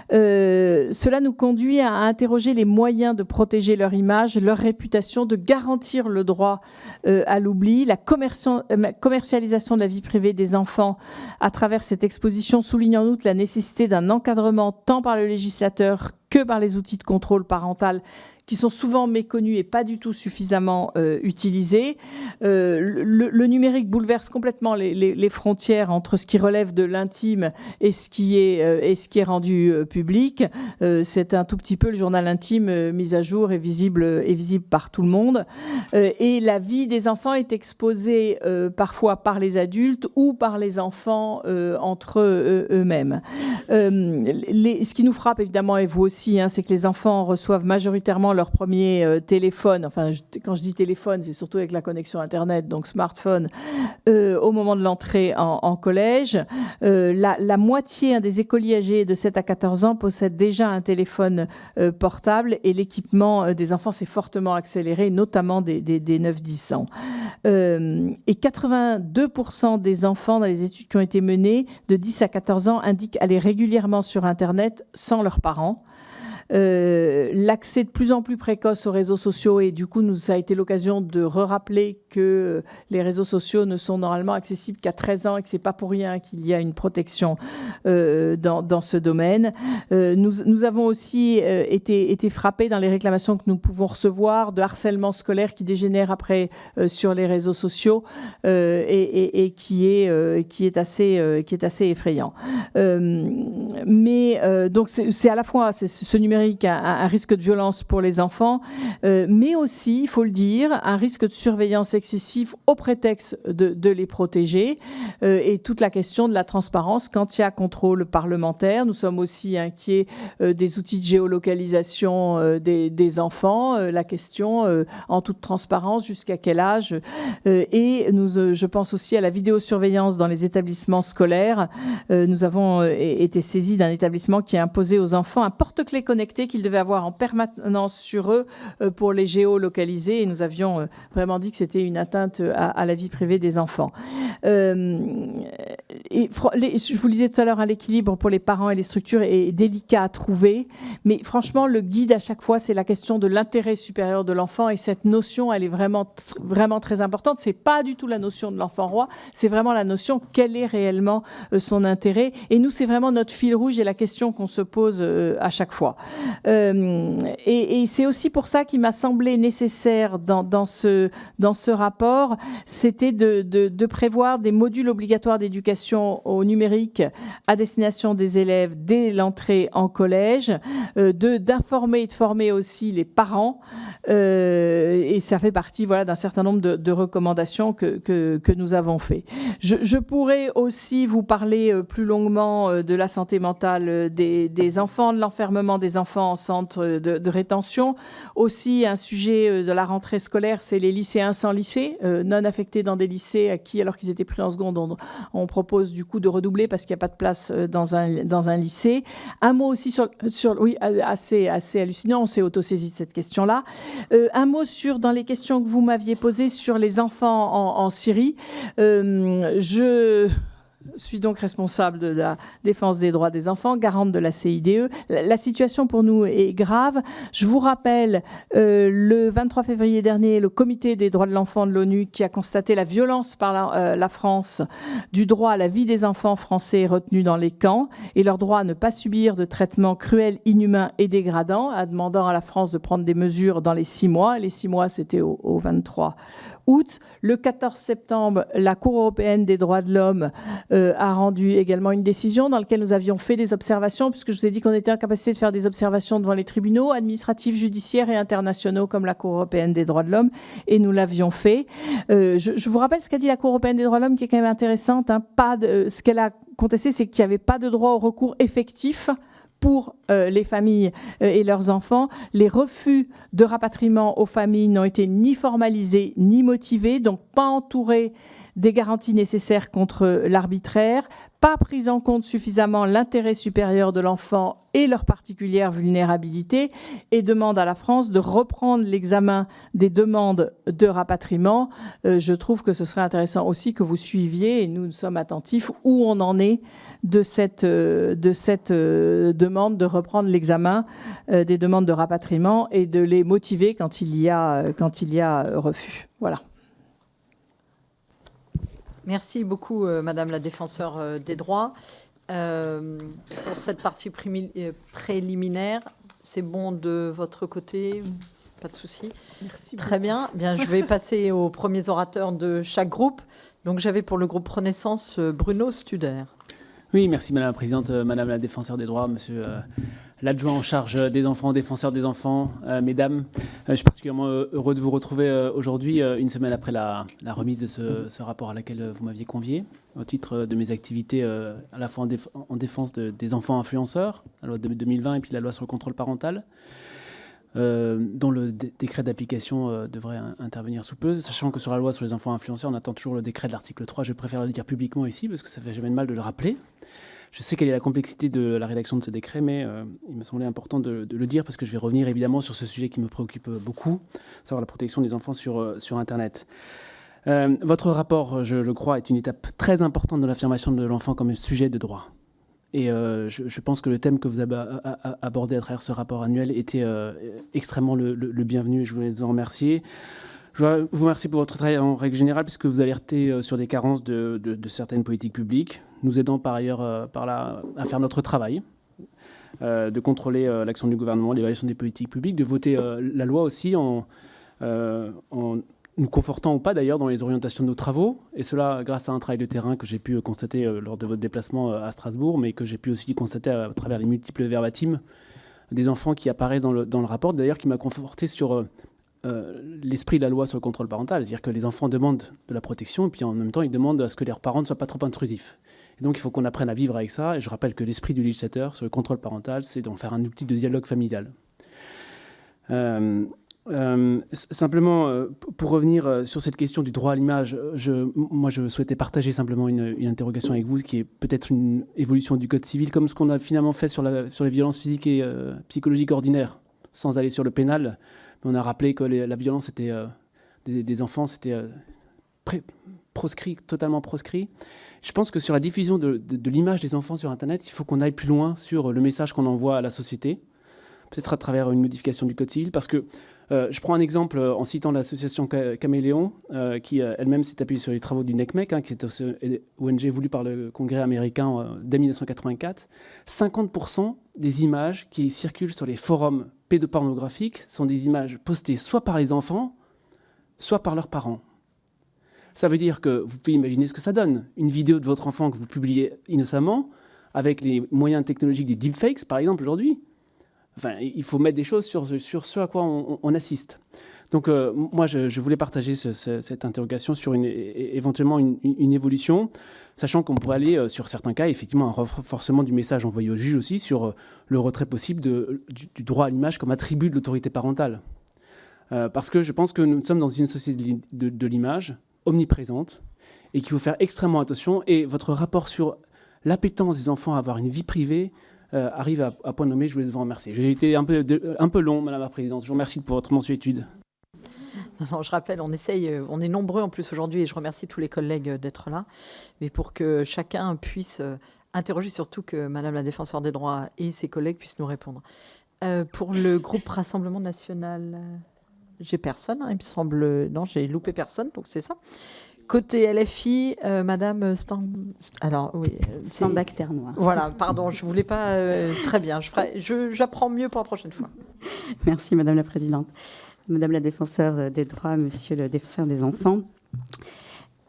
Cela nous conduit à interroger les moyens de protéger leur image, leur réputation, de garantir le droit à l'oubli. La commercialisation de la vie privée des enfants à travers cette exposition souligne en outre la nécessité d'un encadrement tant par le législateur que par les outils de contrôle parental qui sont souvent méconnus et pas du tout suffisamment utilisés. Le numérique bouleverse complètement les frontières entre ce qui relève de l'intime et ce qui est rendu public. C'est un tout petit peu le journal intime mis à jour et visible par tout le monde. Et la vie des enfants est exposée parfois par les adultes ou par les enfants entre eux-mêmes. Ce qui nous frappe évidemment, et vous aussi, c'est que les enfants reçoivent majoritairement leur premier téléphone, enfin quand je dis téléphone, c'est surtout avec la connexion Internet, donc smartphone, au moment de l'entrée en collège. La moitié des écoliers âgés de 7 à 14 ans possèdent déjà un téléphone portable et l'équipement des enfants s'est fortement accéléré, notamment des 9-10 ans. Et 82% des enfants dans les études qui ont été menées de 10 à 14 ans indiquent aller régulièrement sur Internet sans leurs parents. L'accès de plus en plus précoce aux réseaux sociaux et du coup ça a été l'occasion de rappeler que les réseaux sociaux ne sont normalement accessibles qu'à 13 ans et que c'est pas pour rien qu'il y a une protection dans ce domaine. Nous avons aussi été frappés dans les réclamations que nous pouvons recevoir de harcèlement scolaire qui dégénère après sur les réseaux sociaux et qui est assez effrayant. Mais donc c'est à la fois ce numérique un risque de violence pour les enfants, mais aussi, il faut le dire, un risque de surveillance excessive au prétexte de les protéger et toute la question de la transparence quand il y a contrôle parlementaire. Nous sommes aussi inquiets des outils de géolocalisation des enfants, la question en toute transparence, jusqu'à quel âge, et je pense aussi à la vidéosurveillance dans les établissements scolaires. Nous avons été saisis d'un établissement qui a imposé aux enfants un porte-clés connecté qu'ils devaient avoir en permanence sur eux pour les géolocaliser. Et nous avions vraiment dit que c'était une atteinte à la vie privée des enfants. Je vous le disais tout à l'heure, l'équilibre pour les parents et les structures est délicat à trouver. Mais franchement, le guide à chaque fois, c'est la question de l'intérêt supérieur de l'enfant. Et cette notion, elle est vraiment, vraiment très importante. C'est pas du tout la notion de l'enfant roi. C'est vraiment la notion quel est réellement son intérêt. Et nous, c'est vraiment notre fil rouge et la question qu'on se pose à chaque fois. Et c'est aussi pour ça qu'il m'a semblé nécessaire dans ce rapport, c'était de prévoir des modules obligatoires d'éducation au numérique à destination des élèves dès l'entrée en collège, d'informer et de former aussi les parents, et ça fait partie d'un certain nombre de recommandations que nous avons fait. Je pourrais aussi vous parler plus longuement de la santé mentale des enfants, de l'enfermement des enfants enfants en centre de rétention. Aussi, un sujet de la rentrée scolaire, c'est les lycéens sans lycée, non affectés dans des lycées à qui, alors qu'ils étaient pris en seconde, on propose du coup de redoubler parce qu'il n'y a pas de place dans un lycée. Un mot aussi sur oui, assez hallucinant, on s'est autosaisi de cette question-là. Un mot dans les questions que vous m'aviez posées sur les enfants en Syrie. Je suis donc responsable de la défense des droits des enfants, garante de la CIDE. La situation pour nous est grave. Je vous rappelle, le 23 février dernier, le Comité des droits de l'enfant de l'ONU qui a constaté la violence par la France du droit à la vie des enfants français retenus dans les camps et leur droit à ne pas subir de traitements cruels, inhumains et dégradants, en demandant à la France de prendre des mesures dans les 6 mois. Les 6 mois, c'était au 23 août. Le 14 septembre, la Cour européenne des droits de l'homme a rendu également une décision dans laquelle nous avions fait des observations, puisque je vous ai dit qu'on était en capacité de faire des observations devant les tribunaux administratifs, judiciaires et internationaux comme la Cour européenne des droits de l'homme, et nous l'avions fait. Je vous rappelle ce qu'a dit la Cour européenne des droits de l'homme, qui est quand même intéressante. Ce qu'elle a contesté, c'est qu'il n'y avait pas de droit au recours effectif pour les familles et leurs enfants. Les refus de rapatriement aux familles n'ont été ni formalisés ni motivés, donc pas entourés des garanties nécessaires contre l'arbitraire, pas pris en compte suffisamment l'intérêt supérieur de l'enfant et leur particulière vulnérabilité, et demande à la France de reprendre l'examen des demandes de rapatriement. Je trouve que ce serait intéressant aussi que vous suiviez, et nous sommes attentifs, où on en est de cette demande de reprendre l'examen des demandes de rapatriement et de les motiver quand il y a refus. Voilà. Merci beaucoup, Madame la défenseure des droits. Pour cette partie préliminaire, c'est bon de votre côté? Pas de souci. Merci. Très bien. Bien, je vais passer aux premiers orateurs de chaque groupe. Donc, j'avais pour le groupe Renaissance Bruno Studer. Oui, merci Madame la Présidente, Madame la défenseure des droits, Monsieur l'adjoint en charge des enfants, défenseur des enfants, Mesdames. Je suis particulièrement heureux de vous retrouver aujourd'hui, une semaine après la remise de ce rapport à laquelle vous m'aviez convié, au titre de mes activités à la fois en défense des enfants influenceurs, la loi de 2020 et puis la loi sur le contrôle parental, dont le décret d'application devrait intervenir sous peu, sachant que sur la loi sur les enfants influenceurs, on attend toujours le décret de l'article 3. Je préfère le dire publiquement ici, parce que ça fait jamais de mal de le rappeler. Je sais quelle est la complexité de la rédaction de ce décret, mais il me semblait important de le dire, parce que je vais revenir évidemment sur ce sujet qui me préoccupe beaucoup, savoir la protection des enfants sur Internet. Votre rapport, je le crois, est une étape très importante dans l'affirmation de l'enfant comme sujet de droit. Et je pense que le thème que vous avez abordé à travers ce rapport annuel était extrêmement le bienvenu, et je voulais vous en remercier. Je vous remercie pour votre travail en règle générale, puisque vous alertez sur des carences de certaines politiques publiques, nous aidant par ailleurs à faire notre travail, de contrôler l'action du gouvernement, l'évaluation des politiques publiques, de voter la loi aussi en nous confortant ou pas d'ailleurs dans les orientations de nos travaux, et cela grâce à un travail de terrain que j'ai pu constater lors de votre déplacement à Strasbourg, mais que j'ai pu aussi constater à travers les multiples verbatims des enfants qui apparaissent dans le rapport, d'ailleurs qui m'a conforté sur l'esprit de la loi sur le contrôle parental, c'est-à-dire que les enfants demandent de la protection, et puis en même temps ils demandent à ce que leurs parents ne soient pas trop intrusifs. Et donc il faut qu'on apprenne à vivre avec ça, et je rappelle que l'esprit du législateur sur le contrôle parental, c'est d'en faire un outil de dialogue familial. Simplement, pour revenir sur cette question du droit à l'image, moi je souhaitais partager simplement une interrogation avec vous, qui est peut-être une évolution du Code civil, comme ce qu'on a finalement fait sur les violences physiques et psychologiques ordinaires, sans aller sur le pénal. On a rappelé que la violence des enfants, c'était proscrit, totalement proscrit. Je pense que sur la diffusion de l'image des enfants sur Internet, il faut qu'on aille plus loin sur le message qu'on envoie à la société, peut-être à travers une modification du Code civil, parce que je prends un exemple en citant l'association Caméléon, qui elle-même s'est appuyée sur les travaux du NECMEC, qui est une ONG voulue par le Congrès américain dès 1984. 50% des images qui circulent sur les forums pédopornographiques sont des images postées soit par les enfants, soit par leurs parents. Ça veut dire que vous pouvez imaginer ce que ça donne. Une vidéo de votre enfant que vous publiez innocemment, avec les moyens technologiques des deepfakes, par exemple, aujourd'hui. Enfin, il faut mettre des choses sur ce à quoi on assiste. Donc, moi, je voulais partager cette interrogation sur éventuellement une évolution, sachant qu'on pourrait aller, sur certains cas, effectivement, un renforcement du message envoyé au juge aussi sur le retrait possible du droit à l'image comme attribut de l'autorité parentale. Parce que je pense que nous sommes dans une société de l'image omniprésente et qu'il faut faire extrêmement attention. Et votre rapport sur l'appétence des enfants à avoir une vie privée arrive à point nommé. Je voulais vous remercier. J'ai été un peu long, Madame la Présidente. Je vous remercie pour votre mansuétude. Non, je rappelle, on est nombreux en plus aujourd'hui et je remercie tous les collègues d'être là, mais pour que chacun puisse interroger, surtout que Madame la Défenseure des droits et ses collègues puissent nous répondre. Pour le groupe Rassemblement National, j'ai personne, hein, il me semble. Non, j'ai loupé personne, donc c'est ça. Côté LFI, Madame alors oui, Stambach-Ternois. Voilà, pardon, je voulais pas. Très bien, j'apprends mieux pour la prochaine fois. Merci Madame la Présidente. Madame la Défenseure des droits, Monsieur le Défenseur des enfants.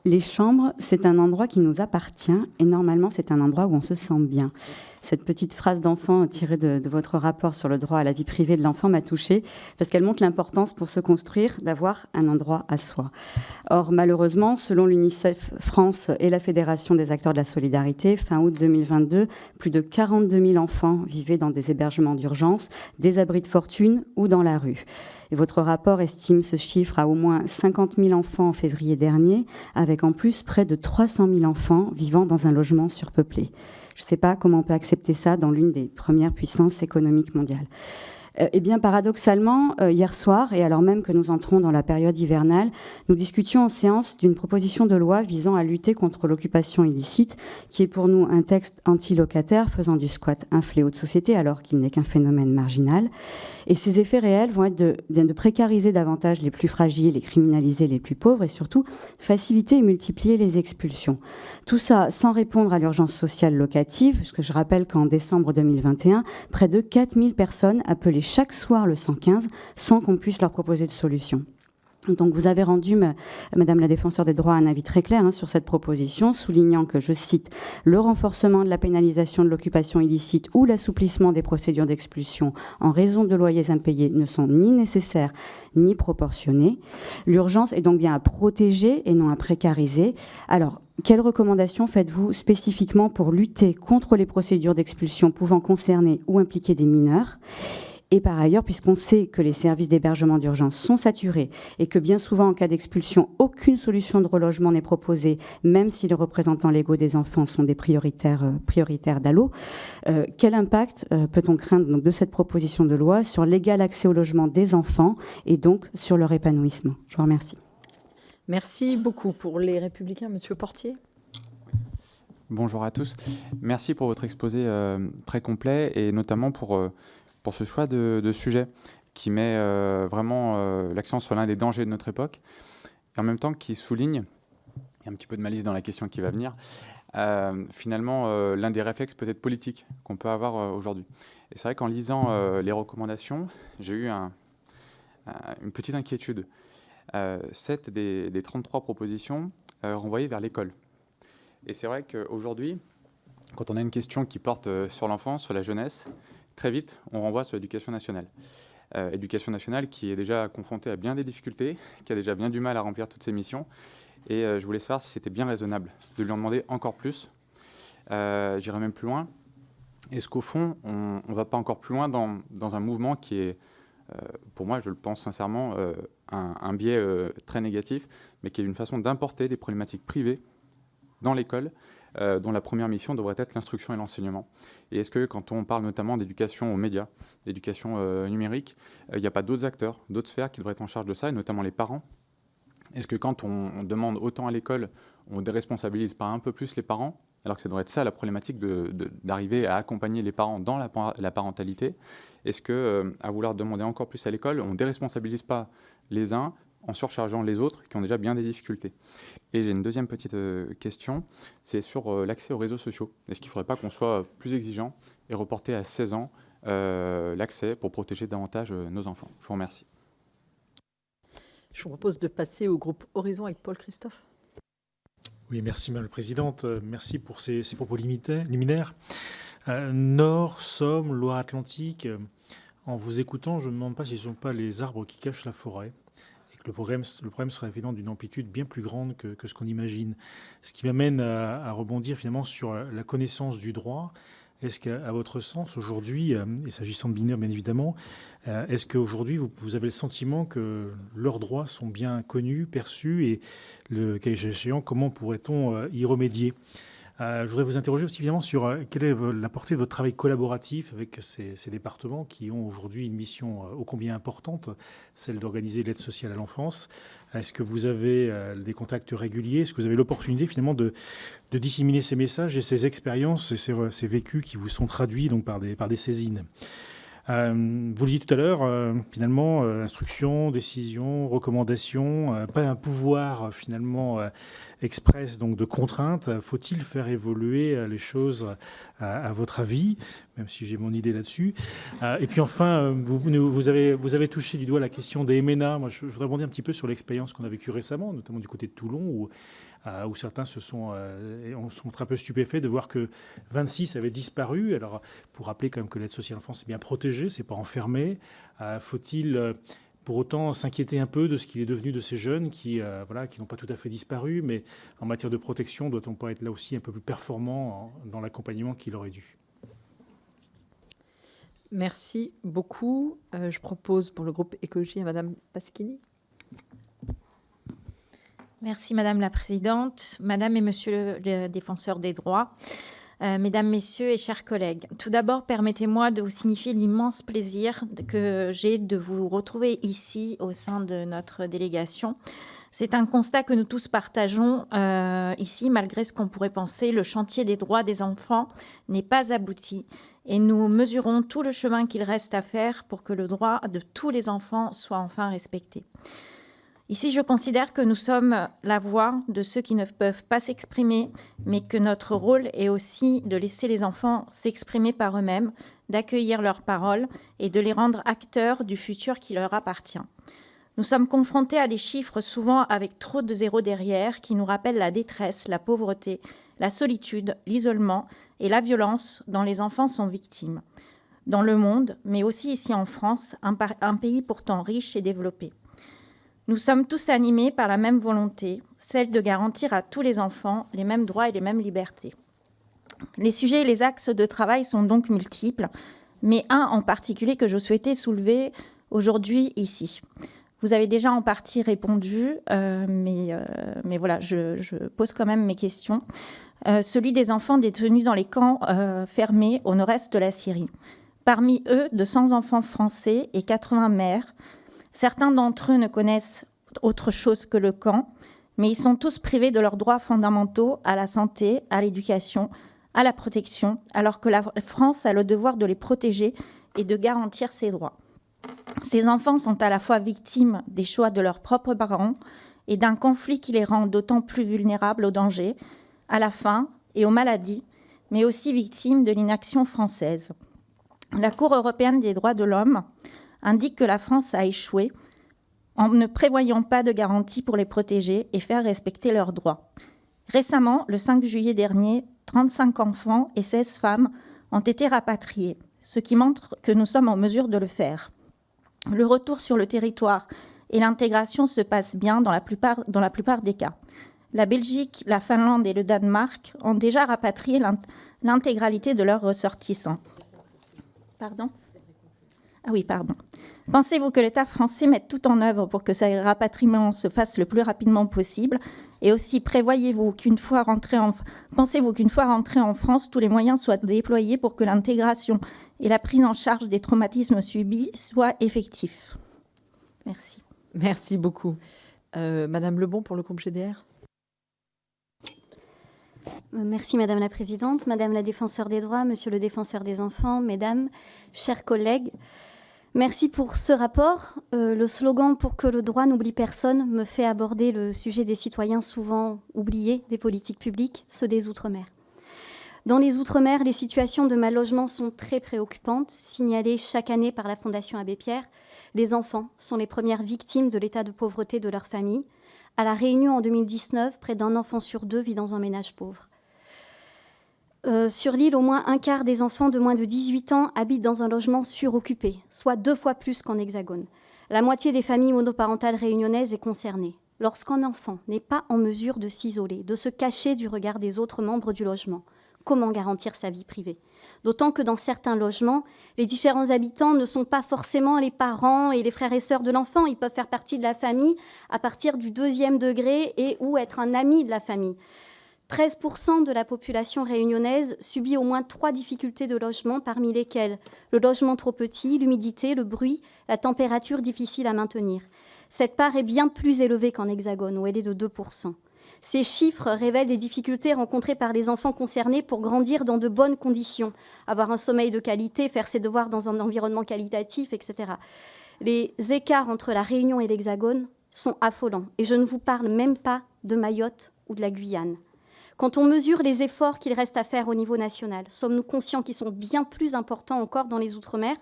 Les chambres, c'est un endroit qui nous appartient et normalement, c'est un endroit où on se sent bien. Cette petite phrase d'enfant tirée de votre rapport sur le droit à la vie privée de l'enfant m'a touchée parce qu'elle montre l'importance pour se construire d'avoir un endroit à soi. Or, malheureusement, selon l'UNICEF France et la Fédération des acteurs de la solidarité, fin août 2022, plus de 42 000 enfants vivaient dans des hébergements d'urgence, des abris de fortune ou dans la rue. Et votre rapport estime ce chiffre à au moins 50 000 enfants en février dernier, avec en plus près de 300 000 enfants vivant dans un logement surpeuplé. Je ne sais pas comment on peut accepter ça dans l'une des premières puissances économiques mondiales. Eh bien, paradoxalement, hier soir, et alors même que nous entrons dans la période hivernale, nous discutions en séance d'une proposition de loi visant à lutter contre l'occupation illicite, qui est pour nous un texte anti-locataire faisant du squat un fléau de société, alors qu'il n'est qu'un phénomène marginal. Et ses effets réels vont être de précariser davantage les plus fragiles et criminaliser les plus pauvres, et surtout faciliter et multiplier les expulsions. Tout ça sans répondre à l'urgence sociale locative, parce que je rappelle qu'en décembre 2021, près de 4000 personnes appelaient chaque soir le 115 sans qu'on puisse leur proposer de solution. Donc vous avez rendu, Madame la Défenseure des droits, un avis très clair sur cette proposition, soulignant que, je cite, « le renforcement de la pénalisation de l'occupation illicite ou l'assouplissement des procédures d'expulsion en raison de loyers impayés ne sont ni nécessaires ni proportionnés. L'urgence est donc bien à protéger et non à précariser. » Alors, quelles recommandations faites-vous spécifiquement pour lutter contre les procédures d'expulsion pouvant concerner ou impliquer des mineurs ? Et par ailleurs, puisqu'on sait que les services d'hébergement d'urgence sont saturés et que bien souvent, en cas d'expulsion, aucune solution de relogement n'est proposée, même si les représentants légaux des enfants sont des prioritaires d'ALLO, quel impact peut-on craindre donc, de cette proposition de loi sur l'égal accès au logement des enfants et donc sur leur épanouissement ? Je vous remercie. Merci beaucoup. Pour les Républicains, Monsieur Portier. Bonjour à tous. Merci pour votre exposé très complet et notamment pour ce choix de sujet qui met vraiment l'accent sur l'un des dangers de notre époque et en même temps qui souligne, il y a un petit peu de malice dans la question qui va venir, finalement l'un des réflexes peut-être politiques qu'on peut avoir aujourd'hui. Et c'est vrai qu'en lisant les recommandations, j'ai eu une petite inquiétude. 7 des 33 propositions renvoyées vers l'école. Et c'est vrai qu'aujourd'hui, quand on a une question qui porte sur l'enfance, sur la jeunesse, très vite, on renvoie sur l'éducation nationale. Éducation nationale qui est déjà confrontée à bien des difficultés, qui a déjà bien du mal à remplir toutes ses missions. Et je voulais savoir si c'était bien raisonnable de lui en demander encore plus. J'irai même plus loin. Est-ce qu'au fond, on ne va pas encore plus loin dans un mouvement qui est, pour moi, je le pense sincèrement, un biais très négatif, mais qui est une façon d'importer des problématiques privées dans l'école, dont la première mission devrait être l'instruction et l'enseignement. Et est-ce que quand on parle notamment d'éducation aux médias, d'éducation numérique, il n'y a pas d'autres acteurs, d'autres sphères qui devraient être en charge de ça, et notamment les parents ? Est-ce que quand on demande autant à l'école, on ne déresponsabilise pas un peu plus les parents, alors que ça devrait être ça la problématique d'arriver à accompagner les parents dans la parentalité ? Est-ce que, à vouloir demander encore plus à l'école, on ne déresponsabilise pas les uns en surchargeant les autres qui ont déjà bien des difficultés ? Et j'ai une deuxième petite question, c'est sur l'accès aux réseaux sociaux. Est-ce qu'il ne faudrait pas qu'on soit plus exigeant et reporter à 16 ans l'accès pour protéger davantage nos enfants ? Je vous remercie. Je vous propose de passer au groupe Horizon avec Paul Christophe. Oui, merci Madame la Présidente. Merci pour ces propos liminaires. Nord, Somme, Loire-Atlantique, en vous écoutant, je me demande pas si ce ne sont pas les arbres qui cachent la forêt. Le problème sera évidemment d'une amplitude bien plus grande que ce qu'on imagine. Ce qui m'amène à rebondir finalement sur la connaissance du droit. Est-ce qu'à votre sens, aujourd'hui, et s'agissant de mineurs bien évidemment, est-ce qu'aujourd'hui vous avez le sentiment que leurs droits sont bien connus, perçus, et le cas échéant, comment pourrait-on y remédier? Je voudrais vous interroger aussi évidemment sur quelle est la portée de votre travail collaboratif avec ces départements qui ont aujourd'hui une mission ô combien importante, celle d'organiser l'aide sociale à l'enfance. Est-ce que vous avez des contacts réguliers? Est-ce que vous avez l'opportunité finalement de disséminer ces messages et ces expériences et ces vécus qui vous sont traduits donc par des saisines? Vous le disiez tout à l'heure, finalement, instruction, décision, recommandation, pas un pouvoir finalement express donc de contrainte. Faut-il faire évoluer les choses à votre avis, même si j'ai mon idée là-dessus? Et puis enfin, vous avez touché du doigt la question des MNA. Moi, je voudrais rebondir un petit peu sur l'expérience qu'on a vécue récemment, notamment du côté de Toulon, où certains se sont un peu stupéfaits de voir que 26 avaient disparu. Alors, pour rappeler quand même que l'aide sociale à l'enfance, c'est bien protégé, c'est pas enfermé. Faut-il pour autant s'inquiéter un peu de ce qu'il est devenu de ces jeunes qui n'ont pas tout à fait disparu, mais en matière de protection, doit-on pas être là aussi un peu plus performant dans l'accompagnement qu'il aurait dû? Merci beaucoup. Je propose pour le groupe Écologie à Madame Pasquini. Merci Madame la Présidente, Madame et Monsieur le défenseur des droits, Mesdames, Messieurs et chers collègues. Tout d'abord, permettez-moi de vous signifier l'immense plaisir que j'ai de vous retrouver ici au sein de notre délégation. C'est un constat que nous tous partageons ici, malgré ce qu'on pourrait penser, le chantier des droits des enfants n'est pas abouti et nous mesurons tout le chemin qu'il reste à faire pour que le droit de tous les enfants soit enfin respecté. Ici, je considère que nous sommes la voix de ceux qui ne peuvent pas s'exprimer, mais que notre rôle est aussi de laisser les enfants s'exprimer par eux-mêmes, d'accueillir leurs paroles et de les rendre acteurs du futur qui leur appartient. Nous sommes confrontés à des chiffres souvent avec trop de zéros derrière qui nous rappellent la détresse, la pauvreté, la solitude, l'isolement et la violence dont les enfants sont victimes. Dans le monde, mais aussi ici en France, un pays pourtant riche et développé. Nous sommes tous animés par la même volonté, celle de garantir à tous les enfants les mêmes droits et les mêmes libertés. Les sujets et les axes de travail sont donc multiples, mais un en particulier que je souhaitais soulever aujourd'hui ici. Vous avez déjà en partie répondu, mais voilà, je pose quand même mes questions. Celui des enfants détenus dans les camps fermés au nord-est de la Syrie. Parmi eux, 200 enfants français et 80 mères. Certains d'entre eux ne connaissent autre chose que le camp, mais ils sont tous privés de leurs droits fondamentaux à la santé, à l'éducation, à la protection, alors que la France a le devoir de les protéger et de garantir ces droits. Ces enfants sont à la fois victimes des choix de leurs propres parents et d'un conflit qui les rend d'autant plus vulnérables aux dangers, à la faim et aux maladies, mais aussi victimes de l'inaction française. La Cour européenne des droits de l'homme indique que la France a échoué en ne prévoyant pas de garanties pour les protéger et faire respecter leurs droits. Récemment, le 5 juillet dernier, 35 enfants et 16 femmes ont été rapatriés, ce qui montre que nous sommes en mesure de le faire. Le retour sur le territoire et l'intégration se passent bien dans la plupart des cas. La Belgique, la Finlande et le Danemark ont déjà rapatrié l'intégralité de leurs ressortissants. Pardon ? Ah oui, pardon. Pensez-vous que l'État français mette tout en œuvre pour que ces rapatriements se fassent le plus rapidement possible? Et aussi, pensez-vous qu'une fois rentrés en France, tous les moyens soient déployés pour que l'intégration et la prise en charge des traumatismes subis soient effectifs? Merci. Merci beaucoup. Madame Lebon pour le groupe GDR. Merci Madame la Présidente, Madame la Défenseure des droits, Monsieur le Défenseur des enfants, Mesdames, chers collègues. Merci pour ce rapport. Le slogan « Pour que le droit n'oublie personne » me fait aborder le sujet des citoyens souvent oubliés des politiques publiques, ceux des Outre-mer. Dans les Outre-mer, les situations de mal-logement sont très préoccupantes, signalées chaque année par la Fondation Abbé Pierre. Les enfants sont les premières victimes de l'état de pauvreté de leur famille. À La Réunion, en 2019, près d'un enfant sur deux vit dans un ménage pauvre. Sur l'île, au moins un quart des enfants de moins de 18 ans habitent dans un logement suroccupé, soit 2 fois plus qu'en Hexagone. La moitié des familles monoparentales réunionnaises est concernée. Lorsqu'un enfant n'est pas en mesure de s'isoler, de se cacher du regard des autres membres du logement, comment garantir sa vie privée? D'autant que dans certains logements, les différents habitants ne sont pas forcément les parents et les frères et sœurs de l'enfant. Ils peuvent faire partie de la famille à partir du 2e degré et ou être un ami de la famille. 13% de la population réunionnaise subit au moins 3 difficultés de logement, parmi lesquelles le logement trop petit, l'humidité, le bruit, la température difficile à maintenir. Cette part est bien plus élevée qu'en Hexagone, où elle est de 2%. Ces chiffres révèlent les difficultés rencontrées par les enfants concernés pour grandir dans de bonnes conditions, avoir un sommeil de qualité, faire ses devoirs dans un environnement qualitatif, etc. Les écarts entre la Réunion et l'Hexagone sont affolants. Et je ne vous parle même pas de Mayotte ou de la Guyane. Quand on mesure les efforts qu'il reste à faire au niveau national, sommes-nous conscients qu'ils sont bien plus importants encore dans les Outre-mer?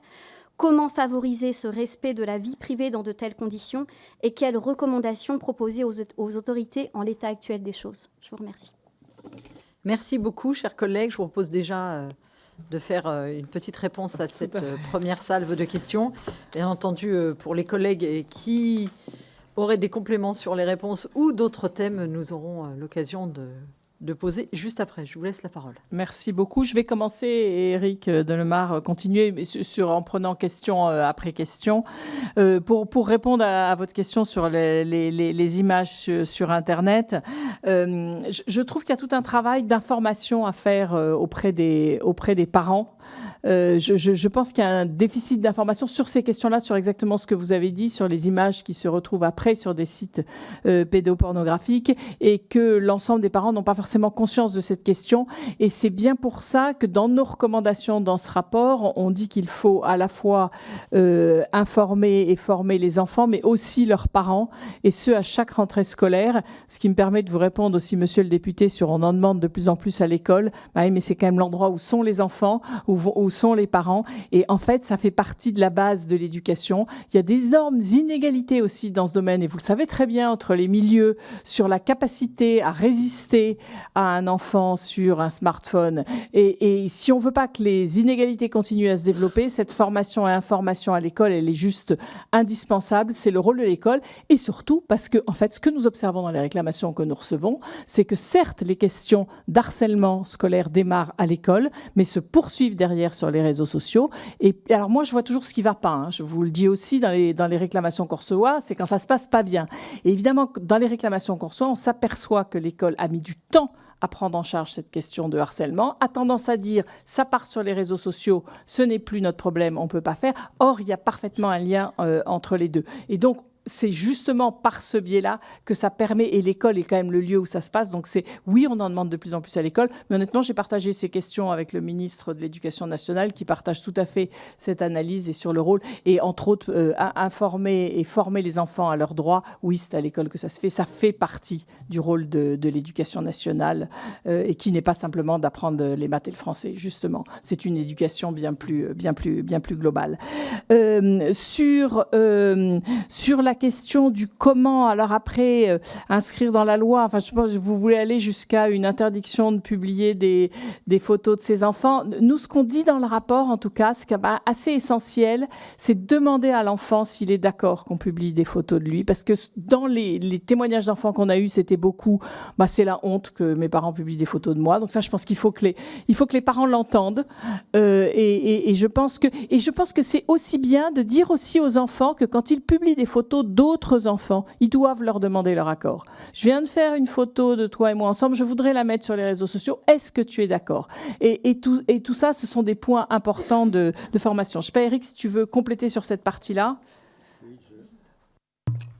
Comment favoriser ce respect de la vie privée dans de telles conditions et quelles recommandations proposer aux autorités en l'état actuel des choses? Je vous remercie. Merci beaucoup, chers collègues. Je vous propose déjà de faire une petite réponse à cette première salve de questions. Bien entendu, pour les collègues qui auraient des compléments sur les réponses ou d'autres thèmes, nous aurons l'occasion de poser juste après. Je vous laisse la parole. Merci beaucoup. Je vais commencer, Éric Delemare, continuer en prenant question après question. Pour répondre à votre question sur les images sur Internet, je trouve qu'il y a tout un travail d'information à faire auprès des parents. Je pense qu'il y a un déficit d'information sur ces questions-là, sur exactement ce que vous avez dit, sur les images qui se retrouvent après sur des sites pédopornographiques, et que l'ensemble des parents n'ont pas forcément conscience de cette question. Et c'est bien pour ça que dans nos recommandations dans ce rapport, on dit qu'il faut à la fois informer et former les enfants, mais aussi leurs parents, et ce à chaque rentrée scolaire. Ce qui me permet de vous répondre aussi, monsieur le député, sur on en demande de plus en plus à l'école. Bah oui, mais c'est quand même l'endroit où sont les enfants, où sont les parents. Et en fait, ça fait partie de la base de l'éducation. Il y a des énormes inégalités aussi dans ce domaine, et vous le savez très bien, entre les milieux, sur la capacité à résister à un enfant sur un smartphone. Et si on ne veut pas que les inégalités continuent à se développer, cette formation et information à l'école, elle est juste indispensable. C'est le rôle de l'école. Et surtout, parce que, en fait, ce que nous observons dans les réclamations que nous recevons, c'est que certes, les questions d'harcèlement scolaire démarrent à l'école, mais se poursuivent derrière sur les réseaux sociaux. Et alors moi, je vois toujours ce qui ne va pas. Hein. Je vous le dis aussi dans les réclamations qu'on reçoit, c'est quand ça ne se passe pas bien. Et évidemment, dans les réclamations qu'on reçoit, on s'aperçoit que l'école a mis du temps à prendre en charge cette question de harcèlement, a tendance à dire ça part sur les réseaux sociaux, ce n'est plus notre problème, on ne peut pas faire. Or, il y a parfaitement un lien entre les deux. Et donc, c'est justement par ce biais-là que ça permet, et l'école est quand même le lieu où ça se passe, donc oui, on en demande de plus en plus à l'école, mais honnêtement, j'ai partagé ces questions avec le ministre de l'Éducation nationale, qui partage tout à fait cette analyse et sur le rôle, et entre autres, informer et former les enfants à leurs droits. Oui, c'est à l'école que ça se fait, ça fait partie du rôle de l'Éducation nationale, et qui n'est pas simplement d'apprendre les maths et le français, justement. C'est une éducation bien plus globale. Sur la question du comment, alors après, inscrire dans la loi, enfin, je pense que vous voulez aller jusqu'à une interdiction de publier des photos de ses enfants. Nous, ce qu'on dit dans le rapport, en tout cas, ce qui est assez essentiel, c'est de demander à l'enfant s'il est d'accord qu'on publie des photos de lui, parce que dans les témoignages d'enfants qu'on a eus, c'était beaucoup, c'est la honte que mes parents publient des photos de moi. Donc ça, je pense qu'il faut que les parents l'entendent. Et je pense que c'est aussi bien de dire aussi aux enfants que quand ils publient des photos d'autres enfants, ils doivent leur demander leur accord. Je viens de faire une photo de toi et moi ensemble, je voudrais la mettre sur les réseaux sociaux, est-ce que tu es d'accord? Et tout ça, ce sont des points importants de formation. Je ne sais pas, Éric, si tu veux compléter sur cette partie-là.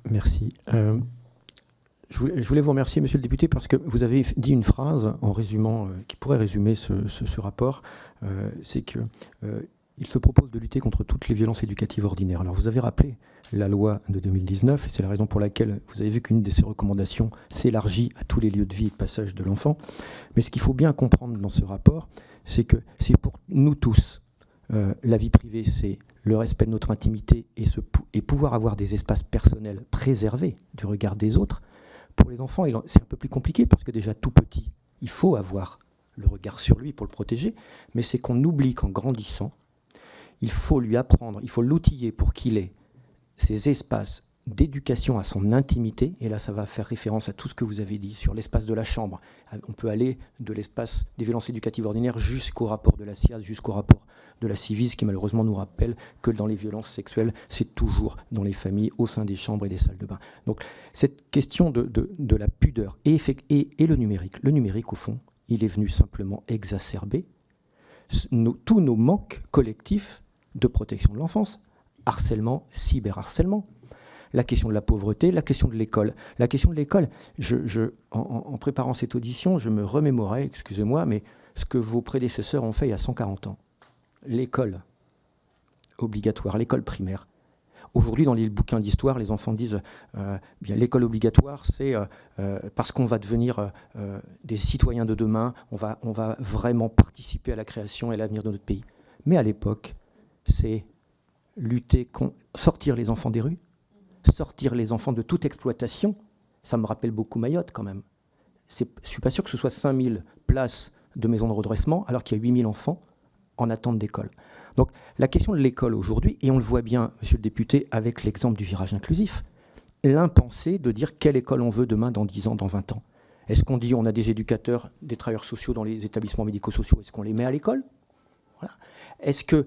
Merci. Je voulais vous remercier, monsieur le député, parce que vous avez dit une phrase en résumant, qui pourrait résumer ce rapport, c'est que il se propose de lutter contre toutes les violences éducatives ordinaires. Alors vous avez rappelé la loi de 2019, et c'est la raison pour laquelle vous avez vu qu'une de ces recommandations s'élargit à tous les lieux de vie et de passage de l'enfant. Mais ce qu'il faut bien comprendre dans ce rapport, c'est que c'est pour nous tous, la vie privée, c'est le respect de notre intimité et pouvoir avoir des espaces personnels préservés du regard des autres. Pour les enfants, c'est un peu plus compliqué, parce que déjà tout petit, il faut avoir le regard sur lui pour le protéger, mais c'est qu'on oublie qu'en grandissant, il faut lui apprendre, il faut l'outiller pour qu'il ait ces espaces d'éducation à son intimité, et là ça va faire référence à tout ce que vous avez dit sur l'espace de la chambre. On peut aller de l'espace des violences éducatives ordinaires jusqu'au rapport de la SIAZ, jusqu'au rapport de la Civis, qui malheureusement nous rappelle que dans les violences sexuelles, c'est toujours dans les familles, au sein des chambres et des salles de bain. Donc cette question de la pudeur et le numérique au fond, il est venu simplement exacerber tous nos manques collectifs de protection de l'enfance, harcèlement, cyberharcèlement, la question de la pauvreté, la question de l'école. La question de l'école, en préparant cette audition, je me remémorais, excusez-moi, mais ce que vos prédécesseurs ont fait il y a 140 ans. L'école obligatoire, l'école primaire. Aujourd'hui, dans les bouquins d'histoire, les enfants disent bien l'école obligatoire, c'est parce qu'on va devenir des citoyens de demain, on va vraiment participer à la création et à l'avenir de notre pays. Mais à l'époque, c'est sortir les enfants des rues, sortir les enfants de toute exploitation. Ça me rappelle beaucoup Mayotte quand même. Je ne suis pas sûr que ce soit 5000 places de maisons de redressement alors qu'il y a 8000 enfants en attente d'école. Donc la question de l'école aujourd'hui, et on le voit bien, monsieur le député, avec l'exemple du virage inclusif, l'impensé de dire quelle école on veut demain, dans 10 ans, dans 20 ans. Est-ce qu'on dit on a des éducateurs, des travailleurs sociaux dans les établissements médico-sociaux, est-ce qu'on les met à l'école? Voilà. Est-ce que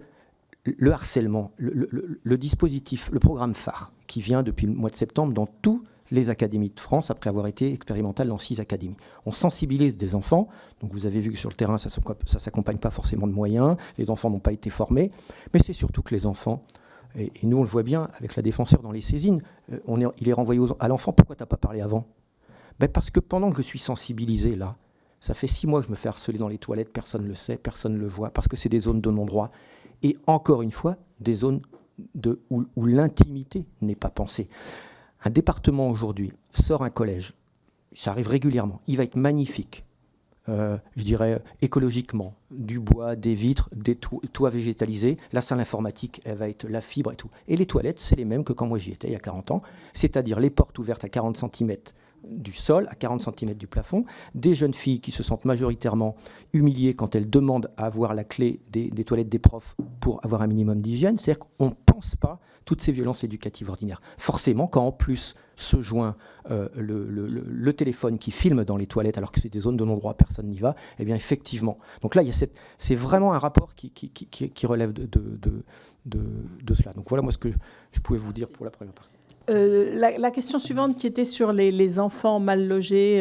le harcèlement, le dispositif, le programme phare, qui vient depuis le mois de septembre dans toutes les académies de France, après avoir été expérimental dans 6 académies. On sensibilise des enfants, donc vous avez vu que sur le terrain, ça ne s'accompagne pas forcément de moyens, les enfants n'ont pas été formés, mais c'est surtout que les enfants, et nous on le voit bien avec la défenseur dans les saisines, il est renvoyé à l'enfant, pourquoi tu n'as pas parlé avant? Parce que pendant que je suis sensibilisé là, ça fait 6 mois que je me fais harceler dans les toilettes, personne ne le sait, personne ne le voit, parce que c'est des zones de non-droit. Et encore une fois, des zones où l'intimité n'est pas pensée. Un département aujourd'hui sort un collège, ça arrive régulièrement, il va être magnifique, je dirais écologiquement, du bois, des vitres, des toits végétalisés, la salle informatique, elle va être la fibre et tout. Et les toilettes, c'est les mêmes que quand moi j'y étais il y a 40 ans, c'est-à-dire les portes ouvertes à 40 cm du sol, à 40 cm du plafond, des jeunes filles qui se sentent majoritairement humiliées quand elles demandent à avoir la clé des toilettes des profs pour avoir un minimum d'hygiène. C'est-à-dire qu'on ne pense pas toutes ces violences éducatives ordinaires. Forcément, quand en plus se joint le téléphone qui filme dans les toilettes alors que c'est des zones de non-droit, personne n'y va, eh bien effectivement. Donc là, c'est vraiment un rapport qui relève de cela. Donc voilà moi ce que je pouvais vous dire pour la première partie. La question suivante qui était sur les enfants mal logés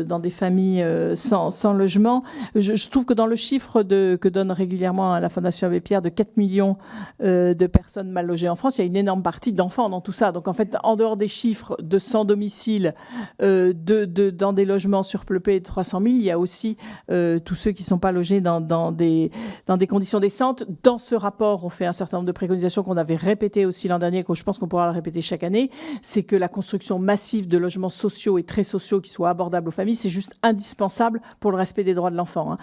dans des familles sans logement, je trouve que dans le chiffre que donne régulièrement la Fondation Abbé Pierre de 4 millions de personnes mal logées en France, il y a une énorme partie d'enfants dans tout ça. Donc en fait, en dehors des chiffres de sans domicile, dans des logements surpeuplés de 300 000, il y a aussi tous ceux qui ne sont pas logés dans des conditions décentes. Dans ce rapport, on fait un certain nombre de préconisations qu'on avait répétées aussi l'an dernier, que je pense qu'on pourra le répéter chaque année. C'est que la construction massive de logements sociaux et très sociaux qui soient abordables aux familles, c'est juste indispensable pour le respect des droits de l'enfant. Hein.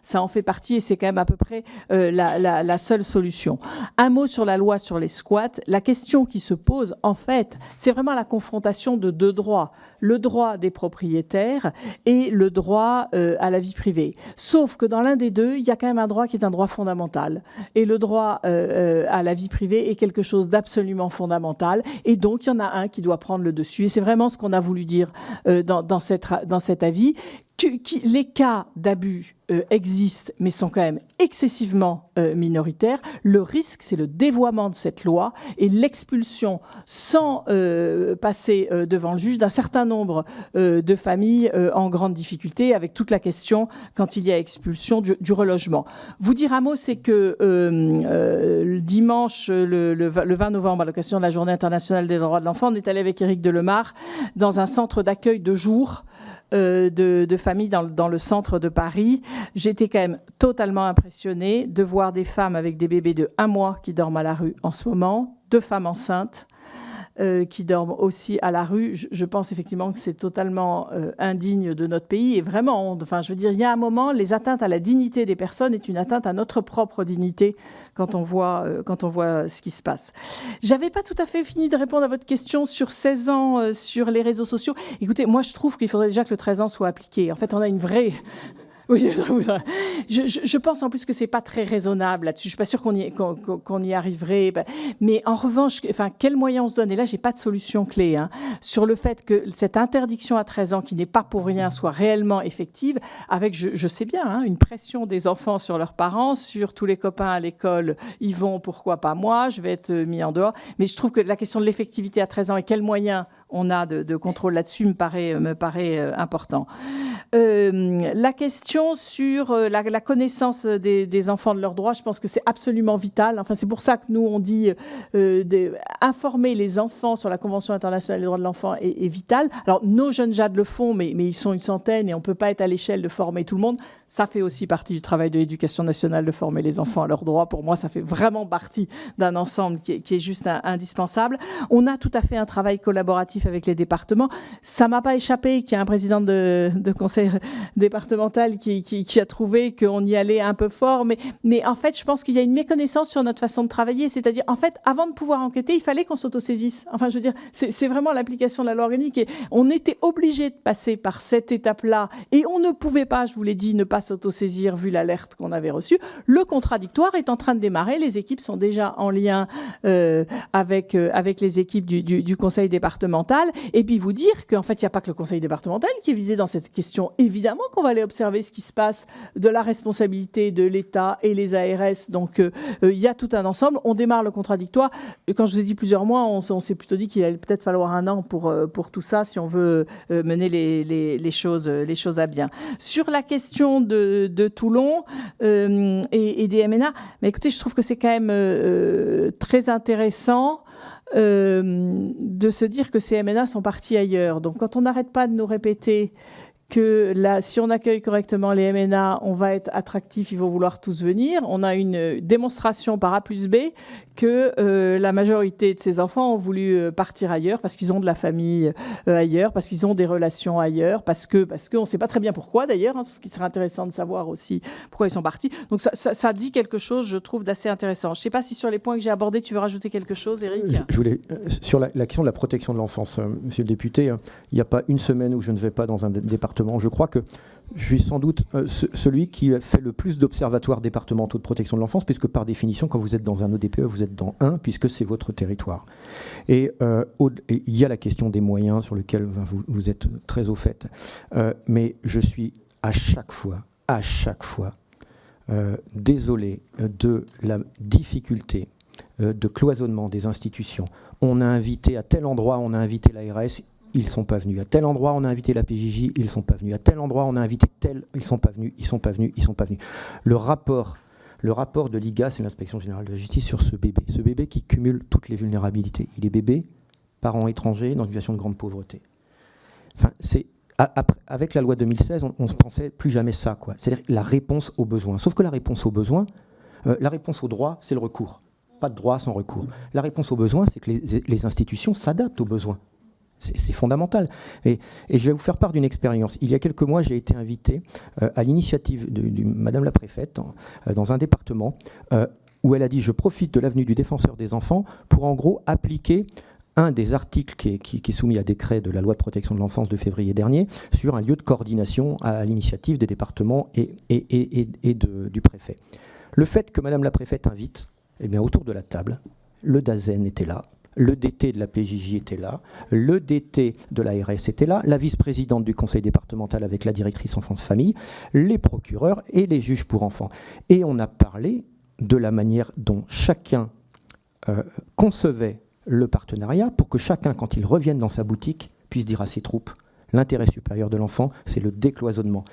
Ça en fait partie et c'est quand même à peu près la seule solution. Un mot sur la loi sur les squats. La question qui se pose, en fait, c'est vraiment la confrontation de 2 droits. Le droit des propriétaires et le droit à la vie privée. Sauf que dans l'un des deux, il y a quand même un droit qui est un droit fondamental. Et le droit à la vie privée est quelque chose d'absolument fondamental. Et donc, il y en a un qui doit prendre le dessus. Et c'est vraiment ce qu'on a voulu dire dans cet avis. Les cas d'abus existent, mais sont quand même excessivement minoritaires. Le risque, c'est le dévoiement de cette loi et l'expulsion sans passer devant le juge d'un certain nombre de familles en grande difficulté, avec toute la question, quand il y a expulsion, du relogement. Vous dire un mot, c'est que le dimanche, le 20 novembre, à l'occasion de la Journée internationale des droits de l'enfant, on est allé avec Éric Delemare dans un centre d'accueil de jour de familles dans le centre de Paris. J'étais quand même totalement impressionnée de voir des femmes avec des bébés de 1 mois qui dorment à la rue en ce moment, 2 femmes enceintes qui dorment aussi à la rue. Je pense effectivement que c'est totalement indigne de notre pays et vraiment, enfin, je veux dire, il y a un moment, les atteintes à la dignité des personnes est une atteinte à notre propre dignité quand on voit ce qui se passe. J'avais pas tout à fait fini de répondre à votre question sur 16 ans sur les réseaux sociaux. Écoutez, moi je trouve qu'il faudrait déjà que le 13 ans soit appliqué. En fait, on a une vraie... Oui, je pense en plus que c'est pas très raisonnable là-dessus. Je suis pas sûre qu'on y arriverait. Mais en revanche, enfin, quels moyens on se donne? Et là, j'ai pas de solution clé sur le fait que cette interdiction à 13 ans, qui n'est pas pour rien, soit réellement effective, avec, je sais bien, une pression des enfants sur leurs parents, sur tous les copains à l'école, ils vont, pourquoi pas moi, je vais être mis en dehors. Mais je trouve que la question de l'effectivité à 13 ans et quels moyens on a de contrôle là-dessus me paraît important. La question sur la connaissance des enfants de leurs droits, je pense que c'est absolument vital. Enfin, c'est pour ça que nous, on dit informer les enfants sur la Convention internationale des droits de l'enfant est vital. Alors, nos jeunes JAD le font, mais ils sont une centaine et on ne peut pas être à l'échelle de former tout le monde. Ça fait aussi partie du travail de l'Éducation nationale de former les enfants à leurs droits. Pour moi, ça fait vraiment partie d'un ensemble qui est juste indispensable. On a tout à fait un travail collaboratif avec les départements. Ça ne m'a pas échappé qu'il y a un président de conseil départemental qui a trouvé qu'on y allait un peu fort. Mais en fait, je pense qu'il y a une méconnaissance sur notre façon de travailler. C'est-à-dire, en fait, avant de pouvoir enquêter, il fallait qu'on s'autosaisisse. Enfin, je veux dire, c'est vraiment l'application de la loi organique. Et on était obligé de passer par cette étape-là. Et on ne pouvait pas, je vous l'ai dit, ne pas s'autosaisir vu l'alerte qu'on avait reçue. Le contradictoire est en train de démarrer. Les équipes sont déjà en lien avec les équipes du conseil départemental. Et puis vous dire qu'en fait, il n'y a pas que le conseil départemental qui est visé dans cette question. Évidemment qu'on va aller observer ce qui se passe de la responsabilité de l'État et les ARS. Donc, il y a tout un ensemble. On démarre le contradictoire. Et quand je vous ai dit plusieurs mois, on s'est plutôt dit qu'il allait peut-être falloir 1 an pour tout ça si on veut mener les choses à bien. Sur la question de Toulon et des MNA, mais écoutez, je trouve que c'est quand même très intéressant de se dire que ces MNA sont partis ailleurs. Donc, quand on n'arrête pas de nous répéter que là, si on accueille correctement les MNA, on va être attractif, ils vont vouloir tous venir. On a une démonstration par A plus B que la majorité de ces enfants ont voulu partir ailleurs parce qu'ils ont de la famille ailleurs, parce qu'ils ont des relations ailleurs, parce qu'on ne sait pas très bien pourquoi d'ailleurs, ce qui serait intéressant de savoir aussi pourquoi ils sont partis. Donc ça dit quelque chose, je trouve, d'assez intéressant. Je ne sais pas si sur les points que j'ai abordés, tu veux rajouter quelque chose, Éric ? Je voulais, sur la question de la protection de l'enfance, monsieur le député, il n'y a pas une semaine où je ne vais pas dans un département. Je crois que je suis sans doute celui qui fait le plus d'observatoires départementaux de protection de l'enfance, puisque par définition, quand vous êtes dans un ODPE, vous êtes dans un, puisque c'est votre territoire. Et il y a la question des moyens sur lesquels vous êtes très au fait. Mais je suis à chaque fois, désolé de la difficulté de cloisonnement des institutions. On a invité à tel endroit, on a invité l'ARS, ils ne sont pas venus. À tel endroit, on a invité la PJJ, ils ne sont pas venus. À tel endroit, on a invité tel, ils ne sont pas venus, ils ne sont pas venus, ils ne sont pas venus. Le rapport de l'IGA, c'est l'Inspection Générale de la Justice, sur ce bébé qui cumule toutes les vulnérabilités. Il est bébé, parent étranger, dans une situation de grande pauvreté. Enfin, avec la loi 2016, on ne pensait plus jamais ça, quoi. C'est-à-dire la réponse aux besoins. Sauf que la réponse aux besoins, la réponse aux droits, c'est le recours. Pas de droit sans recours. La réponse aux besoins, c'est que les institutions s'adaptent aux besoins. C'est fondamental. Et je vais vous faire part d'une expérience. Il y a quelques mois, j'ai été invité à l'initiative de Madame la préfète dans un département où elle a dit « Je profite de l'avenue du défenseur des enfants pour en gros appliquer un des articles qui est soumis à décret de la loi de protection de l'enfance de février dernier sur un lieu de coordination à l'initiative des départements et du préfet. » Le fait que Madame la préfète invite, eh bien, autour de la table, le DAZEN était là, le DT de la PJJ était là, le DT de l'ARS était là, la vice-présidente du conseil départemental avec la directrice enfance-famille, les procureurs et les juges pour enfants. Et on a parlé de la manière dont chacun concevait le partenariat pour que chacun, quand il revienne dans sa boutique, puisse dire à ses troupes l'intérêt supérieur de l'enfant, c'est le décloisonnement.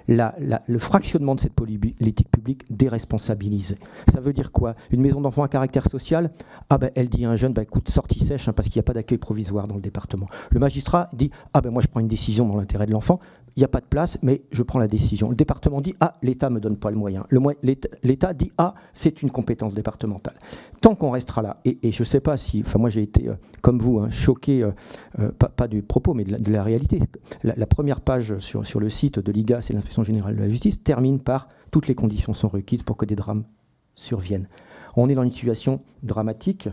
Le fractionnement de cette politique publique déresponsabilise. Ça veut dire quoi? Une maison d'enfants à caractère social, elle dit à un jeune, écoute, sortie sèche, parce qu'il n'y a pas d'accueil provisoire dans le département. Le magistrat dit, moi je prends une décision dans l'intérêt de l'enfant, il n'y a pas de place, mais je prends la décision. Le département dit, l'État ne me donne pas le moyen. L'État dit, c'est une compétence départementale. Tant qu'on restera là, et je ne sais pas si, moi j'ai été, comme vous, choqué, pas du propos, mais de la réalité. La première page sur le site de l'IGA, c'est l'Inspection Générale de la Justice, termine par « Toutes les conditions sont requises pour que des drames surviennent ». On est dans une situation dramatique.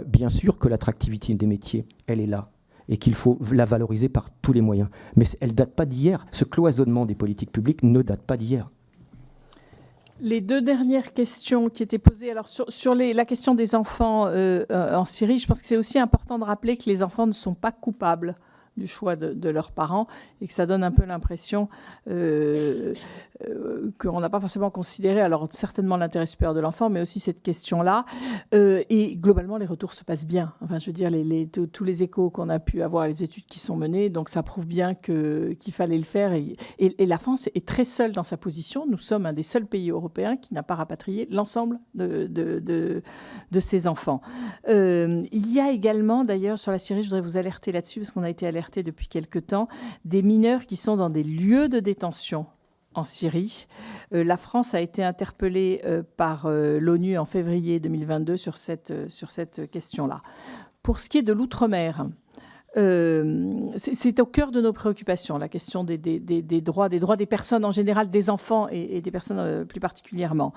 Bien sûr que l'attractivité des métiers, elle est là. et qu'il faut la valoriser par tous les moyens. Mais elle ne date pas d'hier. Ce cloisonnement des politiques publiques ne date pas d'hier. Les deux dernières questions qui étaient posées, alors sur la question des enfants en Syrie, je pense que c'est aussi important de rappeler que les enfants ne sont pas coupables du choix de leurs parents et que ça donne un peu l'impression qu'on n'a pas forcément considéré, alors certainement l'intérêt supérieur de l'enfant, mais aussi cette question-là. Et globalement, les retours se passent bien. Enfin, je veux dire, tous les échos qu'on a pu avoir, les études qui sont menées, donc ça prouve bien qu'il fallait le faire. Et la France est très seule dans sa position. Nous sommes un des seuls pays européens qui n'a pas rapatrié l'ensemble de ses enfants. Il y a également, d'ailleurs, sur la Syrie, je voudrais vous alerter là-dessus, parce qu'on a été alerté depuis quelque temps, des mineurs qui sont dans des lieux de détention en Syrie. La France a été interpellée par l'ONU en février 2022 sur cette question-là. Pour ce qui est de l'outre-mer, c'est au cœur de nos préoccupations, la question des droits des personnes en général, des enfants et des personnes plus particulièrement.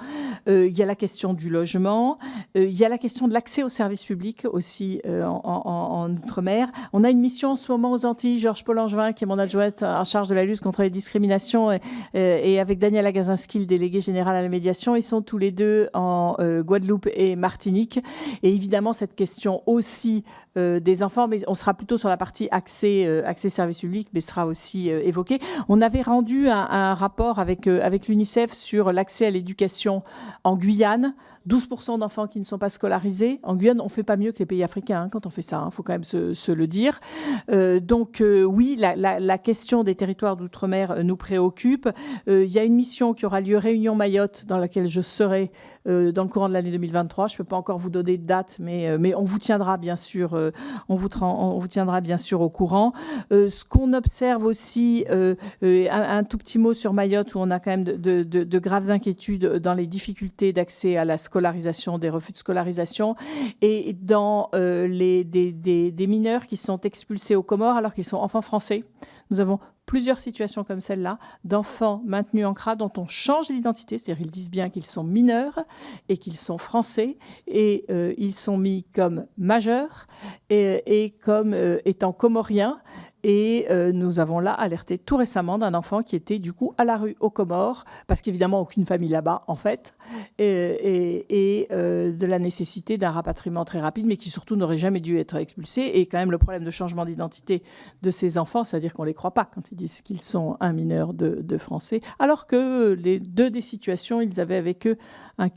Il y a la question du logement, il y a la question de l'accès aux services publics aussi en Outre-mer. On a une mission en ce moment aux Antilles, Georges Paul Angevin, qui est mon adjointe en charge de la lutte contre les discriminations, et avec Daniel Agazinski, le délégué général à la médiation. Ils sont tous les deux en Guadeloupe et Martinique. Et évidemment, cette question aussi des enfants, mais on sera plutôt sur la partie accès services publics, mais sera aussi évoqué. On avait rendu un rapport avec l'UNICEF sur l'accès à l'éducation en Guyane. 12% d'enfants qui ne sont pas scolarisés. En Guyane, on ne fait pas mieux que les pays africains quand on fait ça, faut quand même se le dire. Donc oui, la question des territoires d'outre-mer nous préoccupe. Il y a une mission qui aura lieu Réunion Mayotte, dans laquelle je serai dans le courant de l'année 2023. Je ne peux pas encore vous donner de date, mais on vous tiendra bien sûr, on vous tiendra bien sûr au courant. Ce qu'on observe aussi, un tout petit mot sur Mayotte, où on a quand même de graves inquiétudes dans les difficultés d'accès à la scolarisation, des refus de scolarisation, et dans des mineurs qui sont expulsés aux Comores alors qu'ils sont enfants français. Nous avons plusieurs situations comme celle-là, d'enfants maintenus en CRA dont on change l'identité, c'est-à-dire ils disent bien qu'ils sont mineurs et qu'ils sont français, et ils sont mis comme majeurs et comme étant comoriens. Et nous avons là alerté tout récemment d'un enfant qui était du coup à la rue aux Comores, parce qu'évidemment aucune famille là-bas en fait, et de la nécessité d'un rapatriement très rapide, mais qui surtout n'aurait jamais dû être expulsé. Et quand même le problème de changement d'identité de ces enfants, c'est-à-dire qu'on ne les croit pas quand ils disent qu'ils sont un mineur de français, alors que les deux des situations, ils avaient avec eux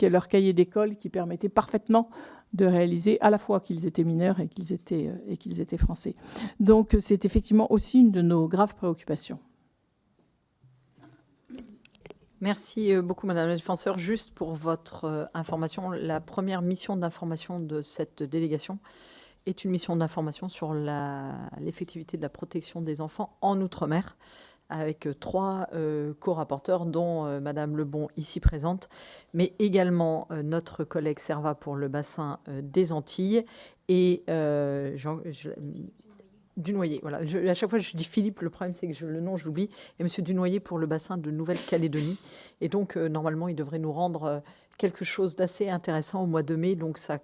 leur cahier d'école qui permettait parfaitement de réaliser à la fois qu'ils étaient mineurs et qu'ils étaient français. Donc c'est effectivement aussi une de nos graves préoccupations. Merci beaucoup, Madame la Défenseure. Juste pour votre information, la première mission d'information de cette délégation est une mission d'information sur l'effectivité de la protection des enfants en Outre-mer, avec 3 co-rapporteurs, dont Madame Lebon ici présente, mais également notre collègue Servat pour le bassin des Antilles et Dunoyer. Voilà. À chaque fois, je dis Philippe, le problème, c'est que le nom, je l'oublie, et Monsieur Dunoyer pour le bassin de Nouvelle-Calédonie. Et donc, normalement, il devrait nous rendre quelque chose d'assez intéressant au mois de mai, donc ça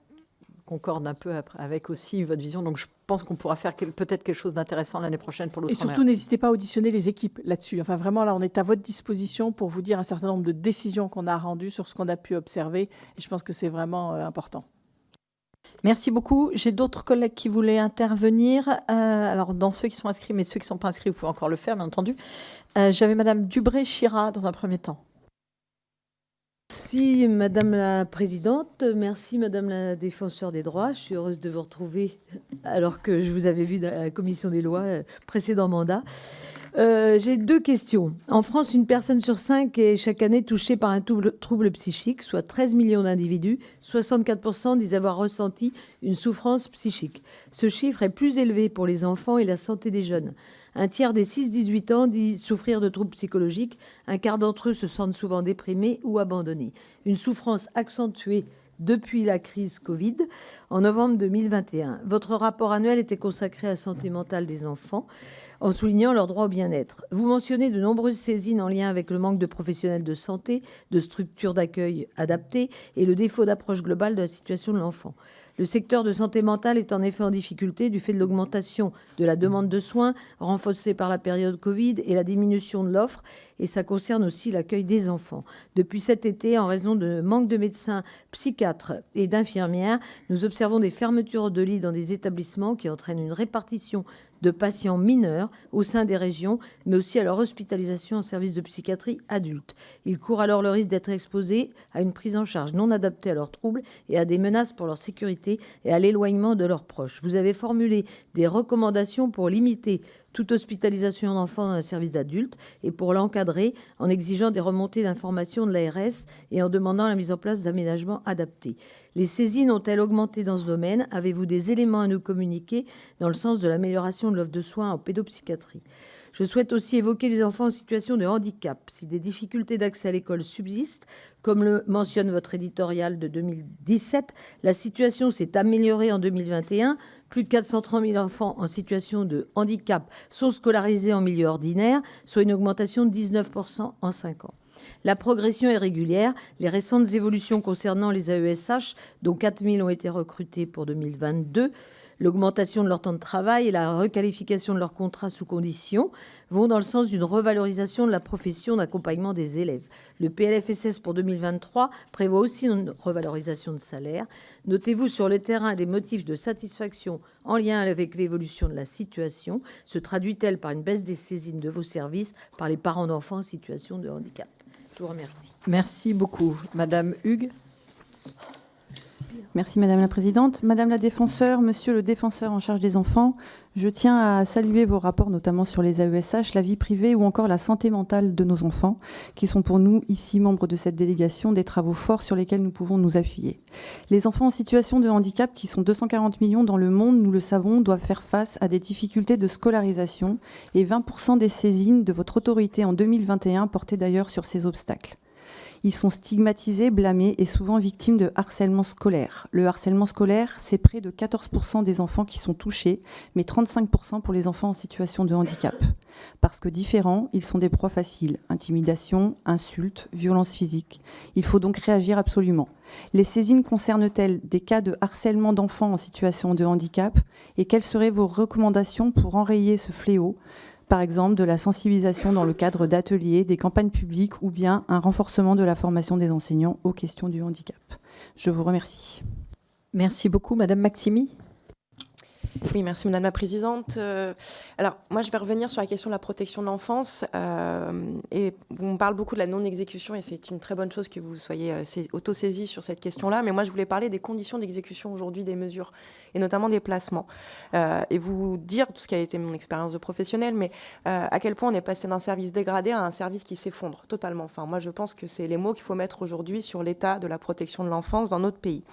concorde un peu avec aussi votre vision. Donc, je pense qu'on pourra faire peut-être quelque chose d'intéressant l'année prochaine pour l'outre-mer. Et surtout, n'hésitez pas à auditionner les équipes là-dessus. Enfin, vraiment, là, on est à votre disposition pour vous dire un certain nombre de décisions qu'on a rendues sur ce qu'on a pu observer. Et je pense que c'est vraiment important. Merci beaucoup. J'ai d'autres collègues qui voulaient intervenir. Alors, dans ceux qui sont inscrits, mais ceux qui ne sont pas inscrits, vous pouvez encore le faire, bien entendu. J'avais Madame Dubré-Chira dans un premier temps. Merci Madame la Présidente, merci Madame la Défenseure des droits. Je suis heureuse de vous retrouver alors que je vous avais vu dans la Commission des lois précédent mandat. J'ai 2 questions. En France, une personne sur 5 est chaque année touchée par un trouble psychique, soit 13 millions d'individus. 64% disent avoir ressenti une souffrance psychique. Ce chiffre est plus élevé pour les enfants et la santé des jeunes. Un tiers des 6-18 ans dit souffrir de troubles psychologiques. Un quart d'entre eux se sentent souvent déprimés ou abandonnés. Une souffrance accentuée depuis la crise Covid en novembre 2021. Votre rapport annuel était consacré à la santé mentale des enfants, en soulignant leur droit au bien-être. Vous mentionnez de nombreuses saisines en lien avec le manque de professionnels de santé, de structures d'accueil adaptées et le défaut d'approche globale de la situation de l'enfant. Le secteur de santé mentale est en effet en difficulté du fait de l'augmentation de la demande de soins, renforcée par la période Covid, et la diminution de l'offre, et ça concerne aussi l'accueil des enfants. Depuis cet été, en raison de manque de médecins psychiatres et d'infirmières, nous observons des fermetures de lits dans des établissements qui entraînent une répartition de patients mineurs au sein des régions, mais aussi à leur hospitalisation en service de psychiatrie adulte. Ils courent alors le risque d'être exposés à une prise en charge non adaptée à leurs troubles et à des menaces pour leur sécurité et à l'éloignement de leurs proches. Vous avez formulé des recommandations pour limiter toute hospitalisation d'enfants dans un service d'adultes et pour l'encadrer en exigeant des remontées d'informations de l'ARS et en demandant la mise en place d'aménagements adaptés. Les saisines ont-elles augmenté dans ce domaine? Avez-vous des éléments à nous communiquer dans le sens de l'amélioration de l'offre de soins en pédopsychiatrie? Je souhaite aussi évoquer les enfants en situation de handicap. Si des difficultés d'accès à l'école subsistent, comme le mentionne votre éditorial de 2017, la situation s'est améliorée en 2021. Plus de 430 000 enfants en situation de handicap sont scolarisés en milieu ordinaire, soit une augmentation de 19% en 5 ans. La progression est régulière. Les récentes évolutions concernant les AESH, dont 4 000 ont été recrutés pour 2022, l'augmentation de leur temps de travail et la requalification de leurs contrats sous conditions vont dans le sens d'une revalorisation de la profession d'accompagnement des élèves. Le PLFSS pour 2023 prévoit aussi une revalorisation de salaire. Notez-vous sur le terrain des motifs de satisfaction en lien avec l'évolution de la situation? Se traduit-elle par une baisse des saisines de vos services par les parents d'enfants en situation de handicap? Je vous remercie. Merci beaucoup. Madame Hugues. Merci Madame la Présidente. Madame la Défenseure, Monsieur le Défenseur en charge des enfants, je tiens à saluer vos rapports, notamment sur les AESH, la vie privée ou encore la santé mentale de nos enfants, qui sont pour nous, ici, membres de cette délégation, des travaux forts sur lesquels nous pouvons nous appuyer. Les enfants en situation de handicap, qui sont 240 millions dans le monde, nous le savons, doivent faire face à des difficultés de scolarisation et 20% des saisines de votre autorité en 2021 portaient d'ailleurs sur ces obstacles. Ils sont stigmatisés, blâmés et souvent victimes de harcèlement scolaire. Le harcèlement scolaire, c'est près de 14% des enfants qui sont touchés, mais 35% pour les enfants en situation de handicap. Parce que différents, ils sont des proies faciles. Intimidation, insultes, violences physiques. Il faut donc réagir absolument. Les saisines concernent-elles des cas de harcèlement d'enfants en situation de handicap? Et quelles seraient vos recommandations pour enrayer ce fléau? Par exemple, de la sensibilisation dans le cadre d'ateliers, des campagnes publiques ou bien un renforcement de la formation des enseignants aux questions du handicap. Je vous remercie. Merci beaucoup. Madame Maximi. Oui, merci Madame la Présidente. Alors, moi, je vais revenir sur la question de la protection de l'enfance. Et vous me parlez beaucoup de la non-exécution, et c'est une très bonne chose que vous soyez auto-saisis sur cette question-là. Mais moi, je voulais parler des conditions d'exécution aujourd'hui des mesures, et notamment des placements. Et vous dire, tout ce qui a été mon expérience de professionnelle, mais à quel point on est passé d'un service dégradé à un service qui s'effondre totalement. Enfin, moi, je pense que c'est les mots qu'il faut mettre aujourd'hui sur l'état de la protection de l'enfance dans notre pays.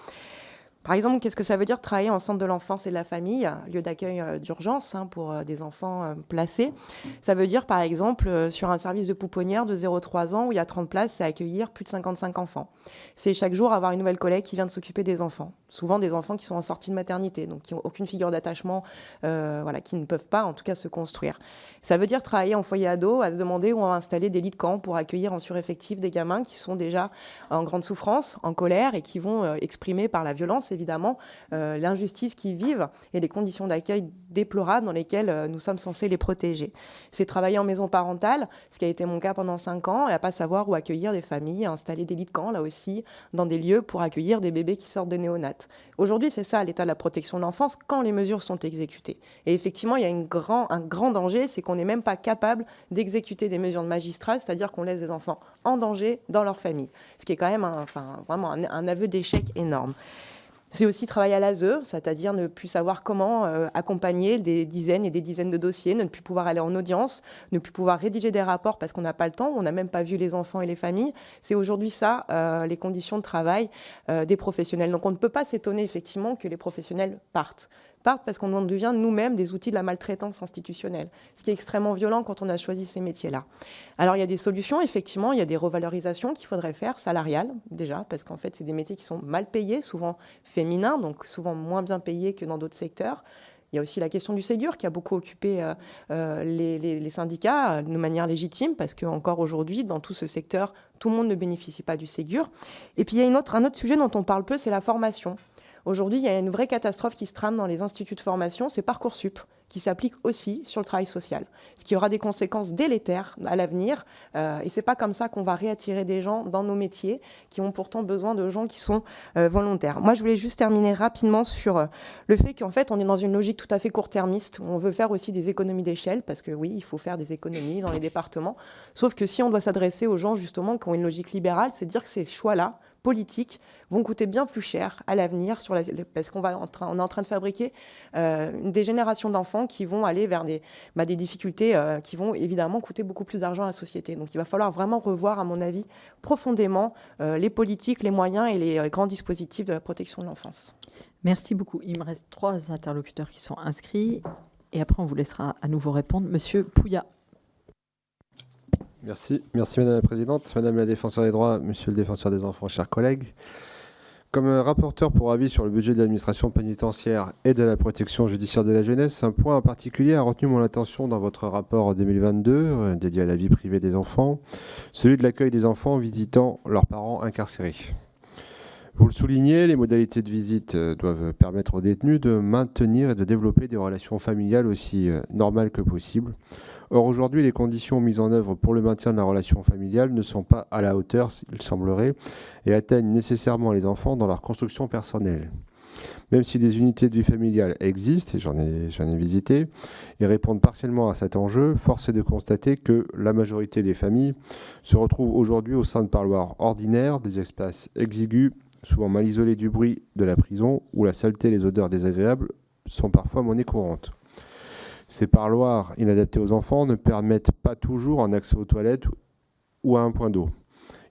Par exemple, qu'est-ce que ça veut dire travailler en centre de l'enfance et de la famille, lieu d'accueil d'urgence pour des enfants placés? Ça veut dire, par exemple, sur un service de pouponnière de 0-3 ans où il y a 30 places, c'est accueillir plus de 55 enfants. C'est chaque jour avoir une nouvelle collègue qui vient de s'occuper des enfants. Souvent des enfants qui sont en sortie de maternité, donc qui n'ont aucune figure d'attachement, qui ne peuvent pas en tout cas se construire. Ça veut dire travailler en foyer ado, à se demander où on va installer des lits de camp pour accueillir en sureffectif des gamins qui sont déjà en grande souffrance, en colère et qui vont exprimer par la violence évidemment l'injustice qu'ils vivent et les conditions d'accueil déplorables dans lesquelles nous sommes censés les protéger. C'est travailler en maison parentale, ce qui a été mon cas pendant 5 ans, et à pas savoir où accueillir des familles, installer des lits de camp là aussi dans des lieux pour accueillir des bébés qui sortent de néonat. Aujourd'hui, c'est ça l'état de la protection de l'enfance quand les mesures sont exécutées. Et effectivement, il y a un grand danger, c'est qu'on n'est même pas capable d'exécuter des mesures de magistrat, c'est-à-dire qu'on laisse des enfants en danger dans leur famille. Ce qui est quand même vraiment un aveu d'échec énorme. C'est aussi travailler à l'ASE, c'est-à-dire ne plus savoir comment accompagner des dizaines et des dizaines de dossiers, ne plus pouvoir aller en audience, ne plus pouvoir rédiger des rapports parce qu'on n'a pas le temps, on n'a même pas vu les enfants et les familles. C'est aujourd'hui ça, les conditions de travail des professionnels. Donc on ne peut pas s'étonner effectivement que les professionnels partent parce qu'on en devient nous-mêmes des outils de la maltraitance institutionnelle, ce qui est extrêmement violent quand on a choisi ces métiers-là. Alors il y a des solutions, effectivement, il y a des revalorisations qu'il faudrait faire, salariales déjà, parce qu'en fait c'est des métiers qui sont mal payés, souvent féminins, donc souvent moins bien payés que dans d'autres secteurs. Il y a aussi la question du Ségur qui a beaucoup occupé les syndicats de manière légitime, parce qu'encore aujourd'hui, dans tout ce secteur, tout le monde ne bénéficie pas du Ségur. Et puis il y a un autre sujet dont on parle peu, c'est la formation. Aujourd'hui, il y a une vraie catastrophe qui se trame dans les instituts de formation, c'est Parcoursup, qui s'applique aussi sur le travail social, ce qui aura des conséquences délétères à l'avenir. Et c'est pas comme ça qu'on va réattirer des gens dans nos métiers qui ont pourtant besoin de gens qui sont volontaires. Moi, je voulais juste terminer rapidement sur le fait qu'en fait, on est dans une logique tout à fait court-termiste, où on veut faire aussi des économies d'échelle, parce que oui, il faut faire des économies dans les départements. Sauf que si on doit s'adresser aux gens justement qui ont une logique libérale, c'est dire que ces choix-là politiques vont coûter bien plus cher à l'avenir parce qu'on est en train de fabriquer des générations d'enfants qui vont aller vers des difficultés qui vont évidemment coûter beaucoup plus d'argent à la société. Donc il va falloir vraiment revoir, à mon avis, profondément les politiques, les moyens et les grands dispositifs de la protection de l'enfance. Merci beaucoup. Il me reste 3 interlocuteurs qui sont inscrits et après on vous laissera à nouveau répondre. Monsieur Pouillat. Merci Madame la Présidente, Madame la Défenseure des droits, Monsieur le Défenseur des enfants, chers collègues. Comme rapporteur pour avis sur le budget de l'administration pénitentiaire et de la protection judiciaire de la jeunesse, un point en particulier a retenu mon attention dans votre rapport 2022 dédié à la vie privée des enfants, celui de l'accueil des enfants visitant leurs parents incarcérés. Vous le soulignez, les modalités de visite doivent permettre aux détenus de maintenir et de développer des relations familiales aussi normales que possible. Or, aujourd'hui, les conditions mises en œuvre pour le maintien de la relation familiale ne sont pas à la hauteur, il semblerait, et atteignent nécessairement les enfants dans leur construction personnelle. Même si des unités de vie familiale existent, et j'en ai visité, et répondent partiellement à cet enjeu, force est de constater que la majorité des familles se retrouvent aujourd'hui au sein de parloirs ordinaires, des espaces exigus, souvent mal isolés du bruit de la prison, où la saleté et les odeurs désagréables sont parfois monnaie courante. Ces parloirs inadaptés aux enfants ne permettent pas toujours un accès aux toilettes ou à un point d'eau.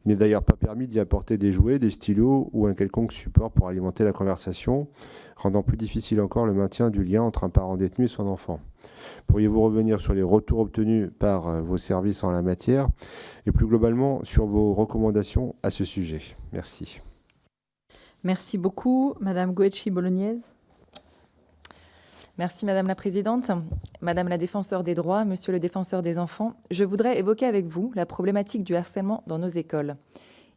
Il n'est d'ailleurs pas permis d'y apporter des jouets, des stylos ou un quelconque support pour alimenter la conversation, rendant plus difficile encore le maintien du lien entre un parent détenu et son enfant. Pourriez-vous revenir sur les retours obtenus par vos services en la matière et plus globalement sur vos recommandations à ce sujet? Merci. Merci beaucoup. Madame Goetchi-Bolognaise. Merci Madame la Présidente. Madame la Défenseure des droits, Monsieur le Défenseur des enfants, je voudrais évoquer avec vous la problématique du harcèlement dans nos écoles.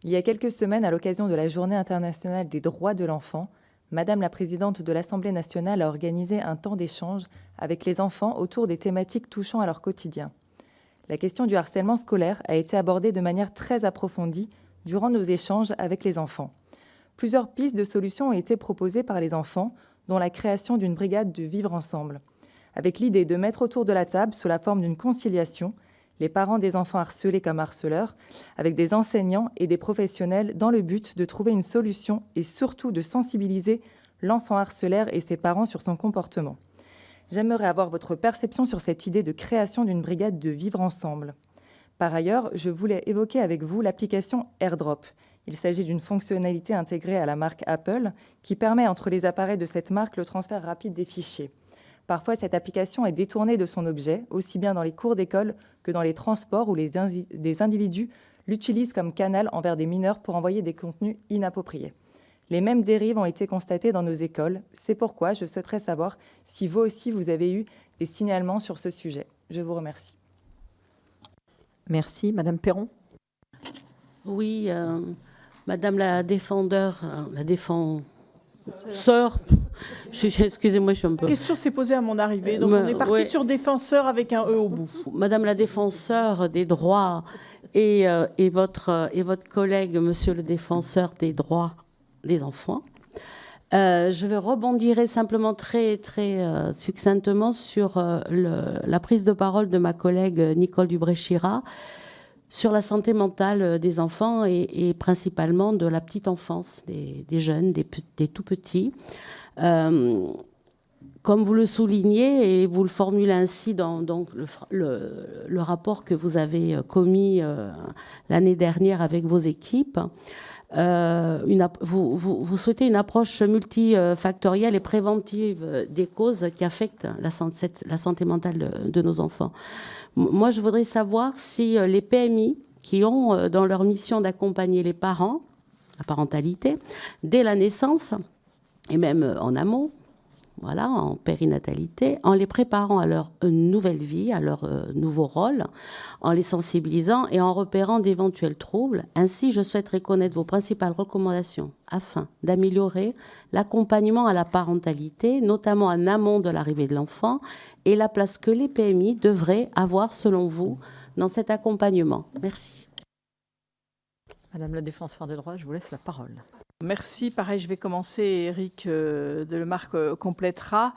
Il y a quelques semaines, à l'occasion de la Journée internationale des droits de l'enfant, Madame la Présidente de l'Assemblée nationale a organisé un temps d'échange avec les enfants autour des thématiques touchant à leur quotidien. La question du harcèlement scolaire a été abordée de manière très approfondie durant nos échanges avec les enfants. Plusieurs pistes de solutions ont été proposées par les enfants, dont la création d'une brigade de vivre ensemble, avec l'idée de mettre autour de la table, sous la forme d'une conciliation, les parents des enfants harcelés comme harceleurs, avec des enseignants et des professionnels dans le but de trouver une solution et surtout de sensibiliser l'enfant harceleur et ses parents sur son comportement. J'aimerais avoir votre perception sur cette idée de création d'une brigade de vivre ensemble. Par ailleurs, je voulais évoquer avec vous l'application AirDrop. Il s'agit d'une fonctionnalité intégrée à la marque Apple qui permet entre les appareils de cette marque le transfert rapide des fichiers. Parfois, cette application est détournée de son objet, aussi bien dans les cours d'école que dans les transports où des individus l'utilisent comme canal envers des mineurs pour envoyer des contenus inappropriés. Les mêmes dérives ont été constatées dans nos écoles. C'est pourquoi je souhaiterais savoir si vous aussi vous avez eu des signalements sur ce sujet. Je vous remercie. Merci. Madame Perron. Oui, Madame la défenseur, excusez-moi, je suis un peu... La question s'est posée à mon arrivée, donc on est parti sur défenseur avec un E au bout. Madame la défenseur des droits et votre collègue, Monsieur le défenseur des droits des enfants, je vais rebondir simplement très succinctement sur la prise de parole de ma collègue Nicole Dubré-Chirat sur la santé mentale des enfants et principalement de la petite enfance, des jeunes, des tout petits. Comme vous le soulignez et vous le formulez ainsi dans donc le rapport que vous avez commis l'année dernière avec vos équipes, vous souhaitez une approche multifactorielle et préventive des causes qui affectent la santé mentale de nos enfants. Moi, je voudrais savoir si les PMI, qui ont dans leur mission d'accompagner les parents, la parentalité, dès la naissance, et même en amont, voilà, en périnatalité, en les préparant à leur nouvelle vie, à leur nouveau rôle, en les sensibilisant et en repérant d'éventuels troubles. Ainsi, je souhaiterais connaître vos principales recommandations afin d'améliorer l'accompagnement à la parentalité, notamment en amont de l'arrivée de l'enfant, et la place que les PMI devraient avoir, selon vous, dans cet accompagnement. Merci. Madame la défenseure des droits, je vous laisse la parole. Merci. Pareil, je vais commencer. Eric Delemarque complétera.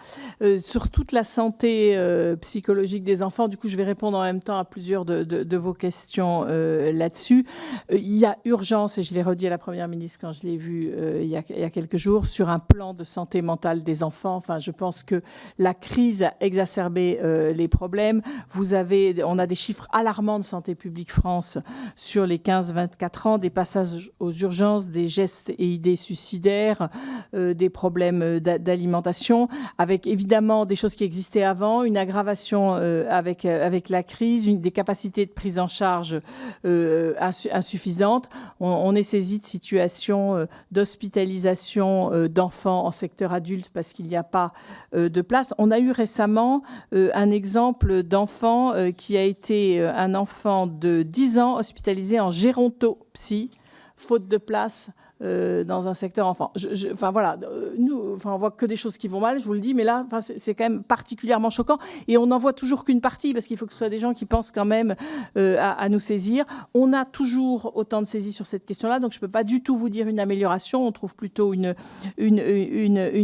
Sur toute la santé psychologique des enfants, du coup, je vais répondre en même temps à plusieurs de vos questions là-dessus. Il y a urgence, et je l'ai redit à la Première ministre quand je l'ai vue il y a quelques jours, sur un plan de santé mentale des enfants. Enfin, je pense que la crise a exacerbé les problèmes. On a des chiffres alarmants de Santé publique France sur les 15-24 ans, des passages aux urgences, des gestes et idées suicidaires, des problèmes d'alimentation, avec évidemment des choses qui existaient avant, une aggravation avec la crise, des capacités de prise en charge insuffisantes. On est saisi de situations d'hospitalisation d'enfants en secteur adulte parce qu'il n'y a pas de place. On a eu récemment un exemple d'enfant qui a été un enfant de 10 ans hospitalisé en gérontopsie, faute de place dans un secteur enfant. Enfin voilà, on voit que des choses qui vont mal, je vous le dis, mais là, c'est quand même particulièrement choquant. Et on n'en voit toujours qu'une partie, parce qu'il faut que ce soit des gens qui pensent quand même à nous saisir. On a toujours autant de saisies sur cette question-là, donc je ne peux pas du tout vous dire une amélioration. On trouve plutôt une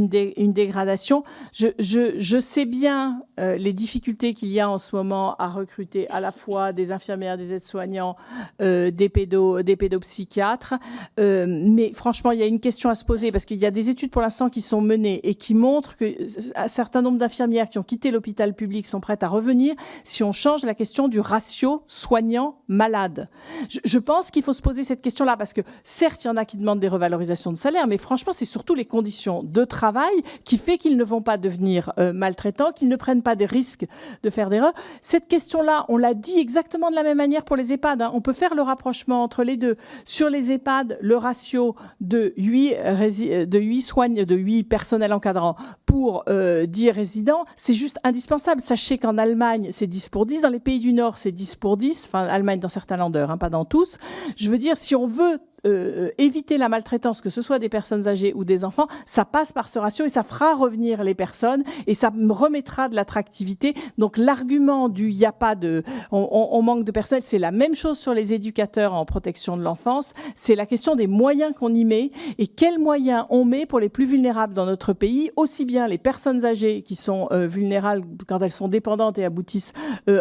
dégradation. Je sais bien les difficultés qu'il y a en ce moment à recruter à la fois des infirmières, des aides-soignants, des pédopsychiatres, mais franchement, il y a une question à se poser parce qu'il y a des études pour l'instant qui sont menées et qui montrent qu'un certain nombre d'infirmières qui ont quitté l'hôpital public sont prêtes à revenir si on change la question du ratio soignant-malade. Je pense qu'il faut se poser cette question-là parce que certes, il y en a qui demandent des revalorisations de salaire, mais franchement, c'est surtout les conditions de travail qui fait qu'ils ne vont pas devenir maltraitants, qu'ils ne prennent pas des risques de faire d'erreurs. Cette question-là, on l'a dit exactement de la même manière pour les EHPAD. On peut faire le rapprochement entre les deux. Sur les EHPAD, le ratio de 8 personnels encadrants pour 10 résidents, c'est juste indispensable. Sachez qu'en Allemagne, c'est 10 pour 10. Dans les pays du Nord, c'est 10 pour 10. Enfin, Allemagne dans certains Länder, pas dans tous. Je veux dire, si on veut éviter la maltraitance, que ce soit des personnes âgées ou des enfants, ça passe par ce ratio et ça fera revenir les personnes et ça remettra de l'attractivité. Donc l'argument du il n'y a pas de... On manque de personnel, c'est la même chose sur les éducateurs en protection de l'enfance. C'est la question des moyens qu'on y met et quels moyens on met pour les plus vulnérables dans notre pays, aussi bien les personnes âgées qui sont vulnérables quand elles sont dépendantes et aboutissent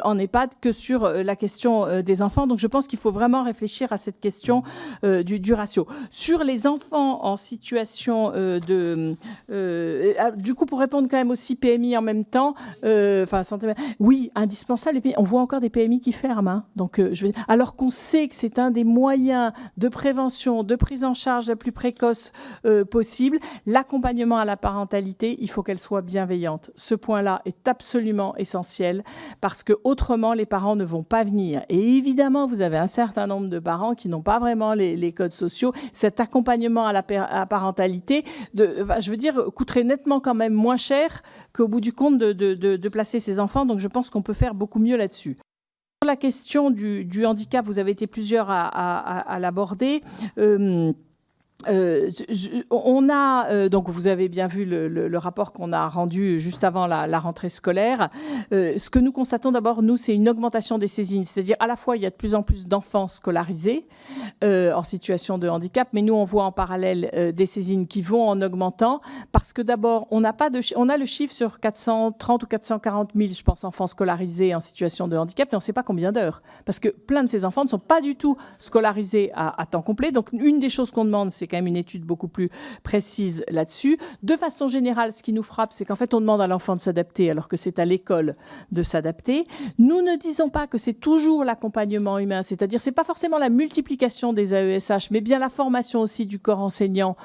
en EHPAD que sur la question des enfants. Donc je pense qu'il faut vraiment réfléchir à cette question du ratio. Sur les enfants en situation du coup, pour répondre quand même aussi PMI en même temps, oui, indispensable. On voit encore des PMI qui ferment. Donc, alors qu'on sait que c'est un des moyens de prévention, de prise en charge la plus précoce possible, l'accompagnement à la parentalité, il faut qu'elle soit bienveillante. Ce point-là est absolument essentiel parce que autrement, les parents ne vont pas venir. Et évidemment, vous avez un certain nombre de parents qui n'ont pas vraiment les codes sociaux. Cet accompagnement à la parentalité, je veux dire, coûterait nettement quand même moins cher qu'au bout du compte de placer ses enfants. Donc je pense qu'on peut faire beaucoup mieux là-dessus. Sur la question du handicap, vous avez été plusieurs à l'aborder. Donc vous avez bien vu le rapport qu'on a rendu juste avant la rentrée scolaire. Ce que nous constatons d'abord, nous, c'est une augmentation des saisines. C'est-à-dire à la fois, il y a de plus en plus d'enfants scolarisés en situation de handicap, mais nous, on voit en parallèle des saisines qui vont en augmentant parce que d'abord, on a le chiffre sur 430 ou 440 000, je pense, enfants scolarisés en situation de handicap, mais on ne sait pas combien d'heures. Parce que plein de ces enfants ne sont pas du tout scolarisés à temps complet. Donc une des choses qu'on demande, c'est quand même une étude beaucoup plus précise là-dessus. De façon générale, ce qui nous frappe, c'est qu'en fait, on demande à l'enfant de s'adapter alors que c'est à l'école de s'adapter. Nous ne disons pas que c'est toujours l'accompagnement humain, c'est-à-dire c'est pas forcément la multiplication des AESH, mais bien la formation aussi du corps enseignant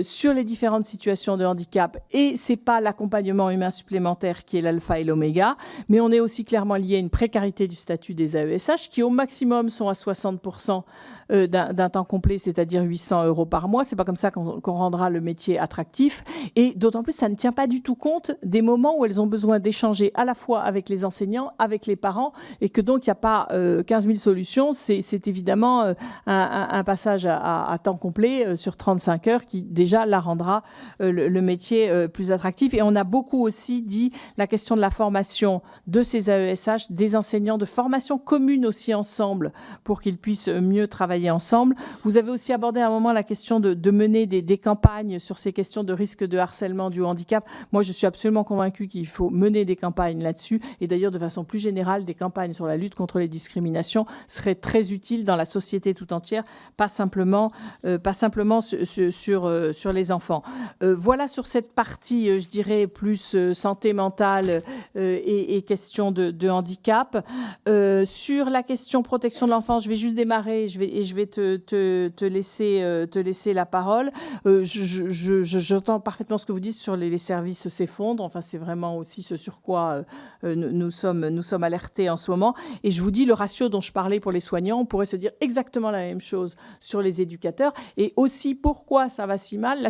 sur les différentes situations de handicap. Et c'est pas l'accompagnement humain supplémentaire qui est l'alpha et l'oméga, mais on est aussi clairement lié à une précarité du statut des AESH qui au maximum sont à 60% d'un temps complet, c'est-à-dire 800 € par mois. C'est pas comme ça qu'on rendra le métier attractif. Et d'autant plus, ça ne tient pas du tout compte des moments où elles ont besoin d'échanger à la fois avec les enseignants, avec les parents, et que donc il n'y a pas 15 000 solutions. C'est évidemment un passage à temps complet sur 35 heures qui déjà la rendra le métier plus attractif. Et on a beaucoup aussi dit la question de la formation de ces AESH, des enseignants, de formation commune aussi ensemble pour qu'ils puissent mieux travailler ensemble. Vous avez aussi abordé à un moment la question de mener des campagnes sur ces questions de risque de harcèlement dû au handicap. Moi, je suis absolument convaincue qu'il faut mener des campagnes là-dessus. Et d'ailleurs, de façon plus générale, des campagnes sur la lutte contre les discriminations seraient très utiles dans la société tout entière, pas simplement sur les enfants. Voilà sur cette partie, je dirais, plus santé mentale et question de handicap. Sur la question protection de l'enfant, je vais juste démarrer et je vais te laisser la parole. J'entends parfaitement ce que vous dites sur les services s'effondrent. Enfin, c'est vraiment aussi ce sur quoi nous sommes alertés en ce moment. Et je vous dis, le ratio dont je parlais pour les soignants, on pourrait se dire exactement la même chose sur les éducateurs. Et aussi, pourquoi ça va si mal?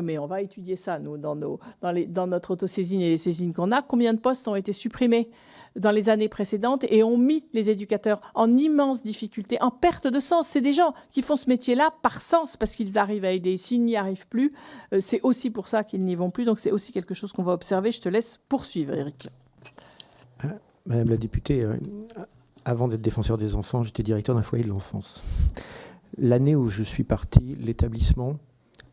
Mais on va étudier ça, nous, dans notre autosaisine et les saisines qu'on a. Combien de postes ont été supprimés dans les années précédentes et ont mis les éducateurs en immense difficulté, en perte de sens? C'est des gens qui font ce métier-là par sens, parce qu'ils arrivent à aider. S'ils n'y arrivent plus, c'est aussi pour ça qu'ils n'y vont plus. Donc c'est aussi quelque chose qu'on va observer. Je te laisse poursuivre, Éric. Madame la députée, avant d'être défenseur des enfants, j'étais directeur d'un foyer de l'enfance. L'année où je suis parti, l'établissement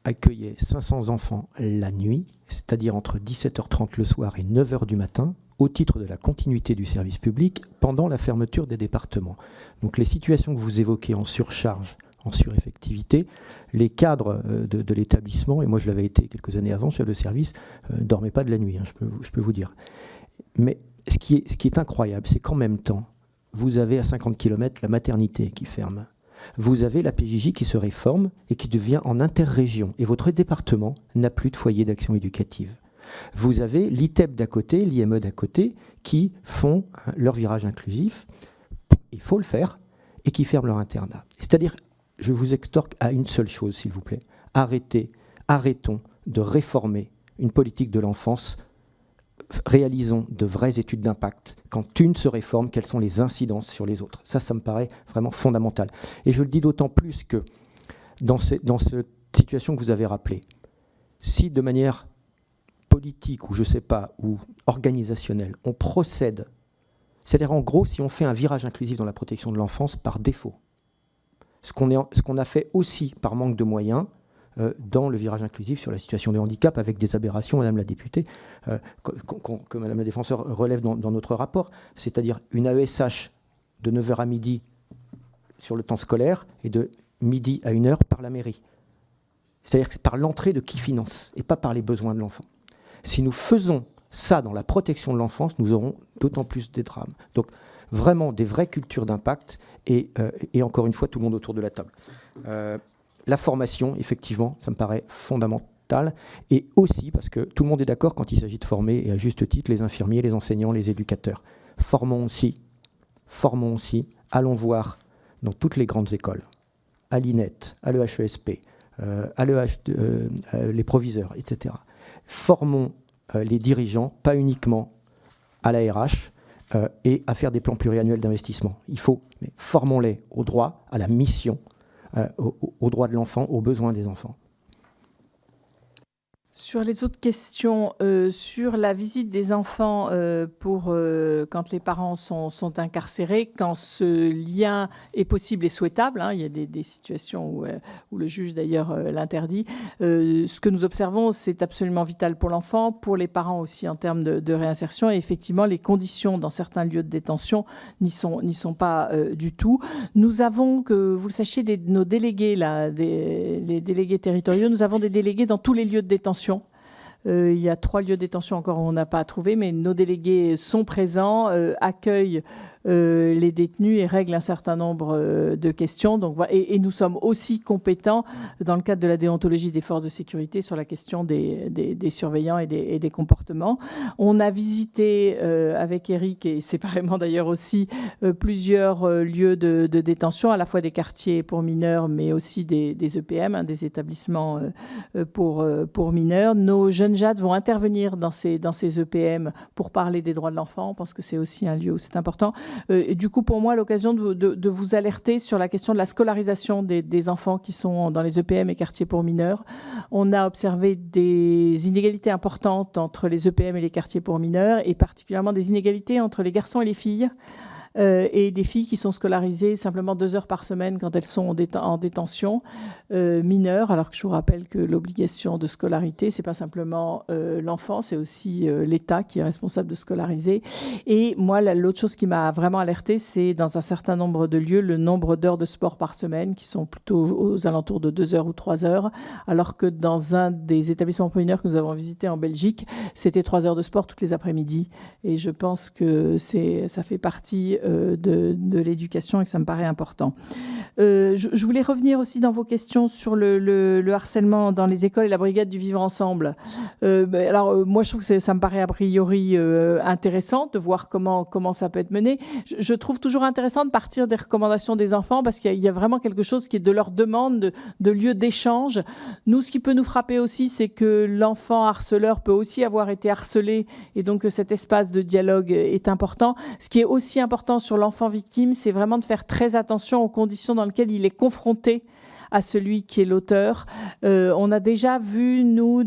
accueillait 500 enfants la nuit, c'est-à-dire entre 17h30 le soir et 9h du matin, au titre de la continuité du service public pendant la fermeture des départements. Donc les situations que vous évoquez en surcharge, en sureffectivité, les cadres de l'établissement, et moi je l'avais été quelques années avant sur le service, ne dormaient pas de la nuit, hein, je peux vous dire. Mais ce qui est incroyable, c'est qu'en même temps, vous avez à 50 km la maternité qui ferme. Vous avez la PJJ qui se réforme et qui devient en interrégion. Et votre département n'a plus de foyer d'action éducative. Vous avez l'ITEP d'à côté, l'IME d'à côté, qui font leur virage inclusif, il faut le faire, et qui ferment leur internat. C'est-à-dire, je vous extorque à une seule chose, s'il vous plaît. Arrêtons de réformer une politique de l'enfance. Réalisons de vraies études d'impact. Quand une se réforme, quelles sont les incidences sur les autres? Ça me paraît vraiment fondamental. Et je le dis d'autant plus que dans cette situation que vous avez rappelée, si de manière politique ou je ne sais pas, ou organisationnelle, on procède, c'est-à-dire en gros, si on fait un virage inclusif dans la protection de l'enfance par défaut, ce qu'on a fait aussi par manque de moyens, dans le virage inclusif sur la situation de handicap, avec des aberrations, Madame la députée, que Madame la défenseure relève dans notre rapport, c'est-à-dire une AESH de 9h à midi sur le temps scolaire et de midi à 1h par la mairie. C'est-à-dire que c'est par l'entrée de qui finance et pas par les besoins de l'enfant. Si nous faisons ça dans la protection de l'enfance, nous aurons d'autant plus des drames. Donc vraiment des vraies cultures d'impact et encore une fois tout le monde autour de la table. La formation, effectivement, ça me paraît fondamental. Et aussi, parce que tout le monde est d'accord quand il s'agit de former, et à juste titre, les infirmiers, les enseignants, les éducateurs. Formons aussi, allons voir dans toutes les grandes écoles, à l'INET, à l'EHESP, les proviseurs, etc. Formons les dirigeants, pas uniquement à la RH, et à faire des plans pluriannuels d'investissement. Mais formons-les au droit, à la mission, aux droits de l'enfant, aux besoins des enfants. Sur les autres questions, sur la visite des enfants quand les parents sont incarcérés, quand ce lien est possible et souhaitable, hein, il y a des situations où le juge d'ailleurs l'interdit. Ce que nous observons, c'est absolument vital pour l'enfant, pour les parents aussi en termes de réinsertion. Et effectivement, les conditions dans certains lieux de détention n'y sont pas du tout. Nous avons, que vous le sachiez, nos délégués, les délégués territoriaux, nous avons des délégués dans tous les lieux de détention. Il y a 3 lieux de détention encore où on n'a pas trouvé, mais nos délégués sont présents, accueillent les détenus et règle un certain nombre de questions. Donc, voilà. Et nous sommes aussi compétents dans le cadre de la déontologie des forces de sécurité sur la question des surveillants et des comportements. On a visité avec Eric et séparément d'ailleurs aussi plusieurs lieux de détention, à la fois des quartiers pour mineurs, mais aussi des EPM, des établissements pour mineurs. Nos jeunes jades vont intervenir dans ces EPM pour parler des droits de l'enfant. On pense que c'est aussi un lieu où c'est important. Et du coup, pour moi, l'occasion de vous alerter sur la question de la scolarisation des enfants qui sont dans les EPM et quartiers pour mineurs. On a observé des inégalités importantes entre les EPM et les quartiers pour mineurs, et particulièrement des inégalités entre les garçons et les filles. Et des filles qui sont scolarisées simplement 2 heures par semaine quand elles sont en détention mineure, alors que je vous rappelle que l'obligation de scolarité, c'est pas simplement l'enfant, c'est aussi l'État qui est responsable de scolariser. Et moi, l'autre chose qui m'a vraiment alertée, c'est dans un certain nombre de lieux, le nombre d'heures de sport par semaine, qui sont plutôt aux alentours de 2 heures ou 3 heures, alors que dans un des établissements pour mineurs que nous avons visité en Belgique, c'était 3 heures de sport toutes les après-midi. Et je pense que ça fait partie de l'éducation et que ça me paraît important. Je voulais revenir aussi dans vos questions sur le harcèlement dans les écoles et la brigade du vivre ensemble. Alors, moi, je trouve que ça me paraît a priori intéressant de voir comment ça peut être mené. Je trouve toujours intéressant de partir des recommandations des enfants parce qu'il y a vraiment quelque chose qui est de leur demande de lieu d'échange. Nous, ce qui peut nous frapper aussi, c'est que l'enfant harceleur peut aussi avoir été harcelé et donc cet espace de dialogue est important. Ce qui est aussi important sur l'enfant victime, c'est vraiment de faire très attention aux conditions dans lesquelles il est confronté à celui qui est l'auteur. On a déjà vu, nous,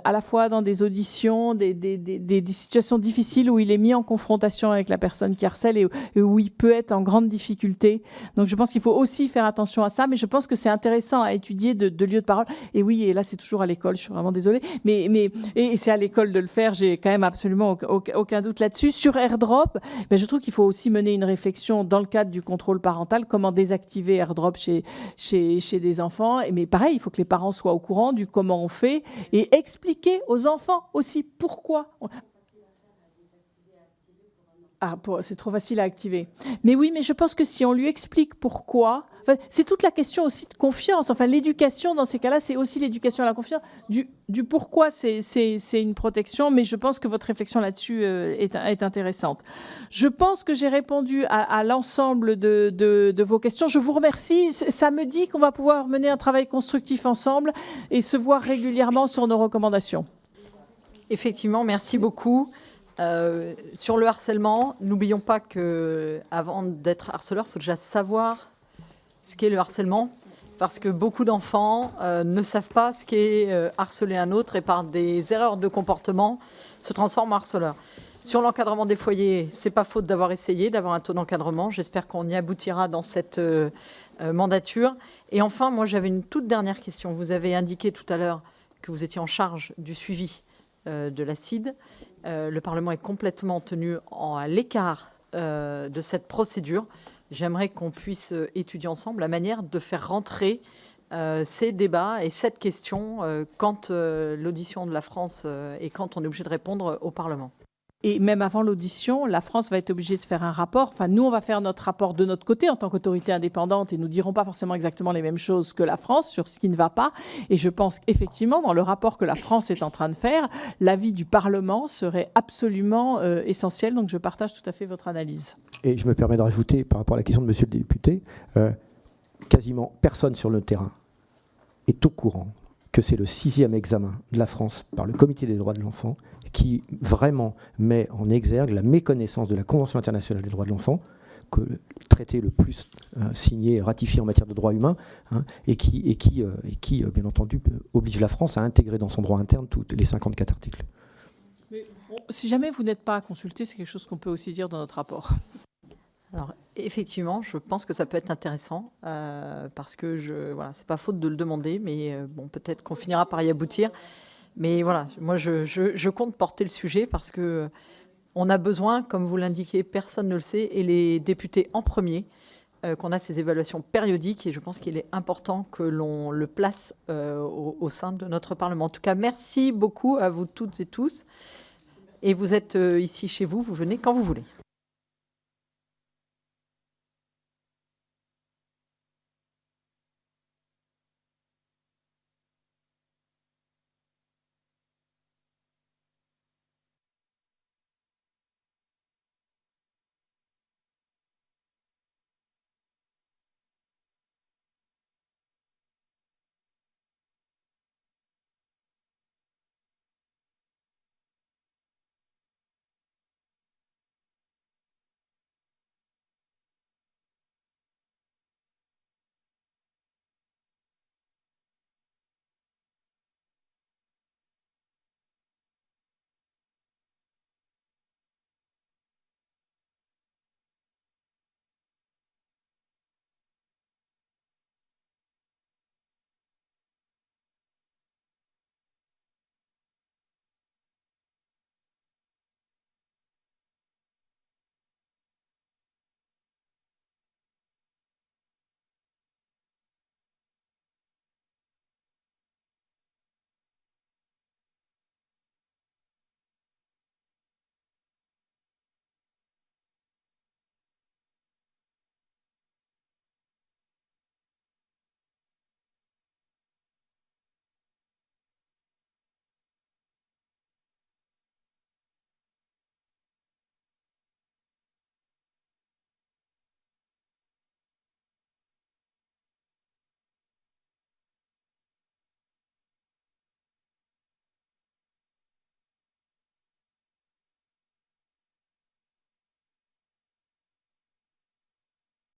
à la fois dans des auditions, des situations difficiles où il est mis en confrontation avec la personne qui harcèle et où il peut être en grande difficulté. Donc je pense qu'il faut aussi faire attention à ça, mais je pense que c'est intéressant à étudier de lieux de parole. Et oui, et là c'est toujours à l'école, je suis vraiment désolée, et c'est à l'école de le faire, j'ai quand même absolument aucun doute là-dessus. Sur AirDrop, je trouve qu'il faut aussi mener une réflexion dans le cadre du contrôle parental, comment désactiver AirDrop chez des enfants. Mais pareil, il faut que les parents soient au courant du comment on fait et expliquer aux enfants aussi pourquoi. C'est trop facile à activer. Mais oui, mais je pense que si on lui explique pourquoi, c'est toute la question aussi de confiance. Enfin, l'éducation dans ces cas-là, c'est aussi l'éducation à la confiance. Du pourquoi c'est une protection, mais je pense que votre réflexion là-dessus est intéressante. Je pense que j'ai répondu à l'ensemble de vos questions. Je vous remercie. Ça me dit qu'on va pouvoir mener un travail constructif ensemble et se voir régulièrement sur nos recommandations. Effectivement, merci beaucoup. Sur le harcèlement, n'oublions pas qu'avant d'être harceleur, il faut déjà savoir ce qu'est le harcèlement, parce que beaucoup d'enfants ne savent pas ce qu'est harceler un autre et par des erreurs de comportement se transforment en harceleurs. Sur l'encadrement des foyers, c'est pas faute d'avoir essayé, d'avoir un taux d'encadrement. J'espère qu'on y aboutira dans cette mandature. Et enfin, moi j'avais une toute dernière question. Vous avez indiqué tout à l'heure que vous étiez en charge du suivi de la CID. Le Parlement est complètement tenu à l'écart de cette procédure. J'aimerais qu'on puisse étudier ensemble la manière de faire rentrer ces débats et cette question quand l'audition de la France et quand on est obligé de répondre au Parlement. Et même avant l'audition, la France va être obligée de faire un rapport. Enfin, nous, on va faire notre rapport de notre côté en tant qu'autorité indépendante et nous ne dirons pas forcément exactement les mêmes choses que la France sur ce qui ne va pas. Et je pense qu'effectivement, dans le rapport que la France est en train de faire, l'avis du Parlement serait absolument essentiel. Donc, je partage tout à fait votre analyse. Et je me permets de rajouter, par rapport à la question de monsieur le député, quasiment personne sur le terrain est au courant que c'est le 6e examen de la France par le Comité des droits de l'enfant qui vraiment met en exergue la méconnaissance de la Convention internationale des droits de l'enfant, que le traité le plus signé et ratifié en matière de droits humains, et qui, bien entendu, oblige la France à intégrer dans son droit interne tous les 54 articles. Mais bon, si jamais vous n'êtes pas consulté, c'est quelque chose qu'on peut aussi dire dans notre rapport. Alors, effectivement, je pense que ça peut être intéressant, parce que voilà, c'est pas faute de le demander, mais bon, peut-être qu'on finira par y aboutir. Mais voilà, moi, je compte porter le sujet parce que on a besoin, comme vous l'indiquez, personne ne le sait, et les députés en premier, qu'on a ces évaluations périodiques, et je pense qu'il est important que l'on le place au sein de notre Parlement. En tout cas, merci beaucoup à vous toutes et tous. Et vous êtes ici chez vous, vous venez quand vous voulez.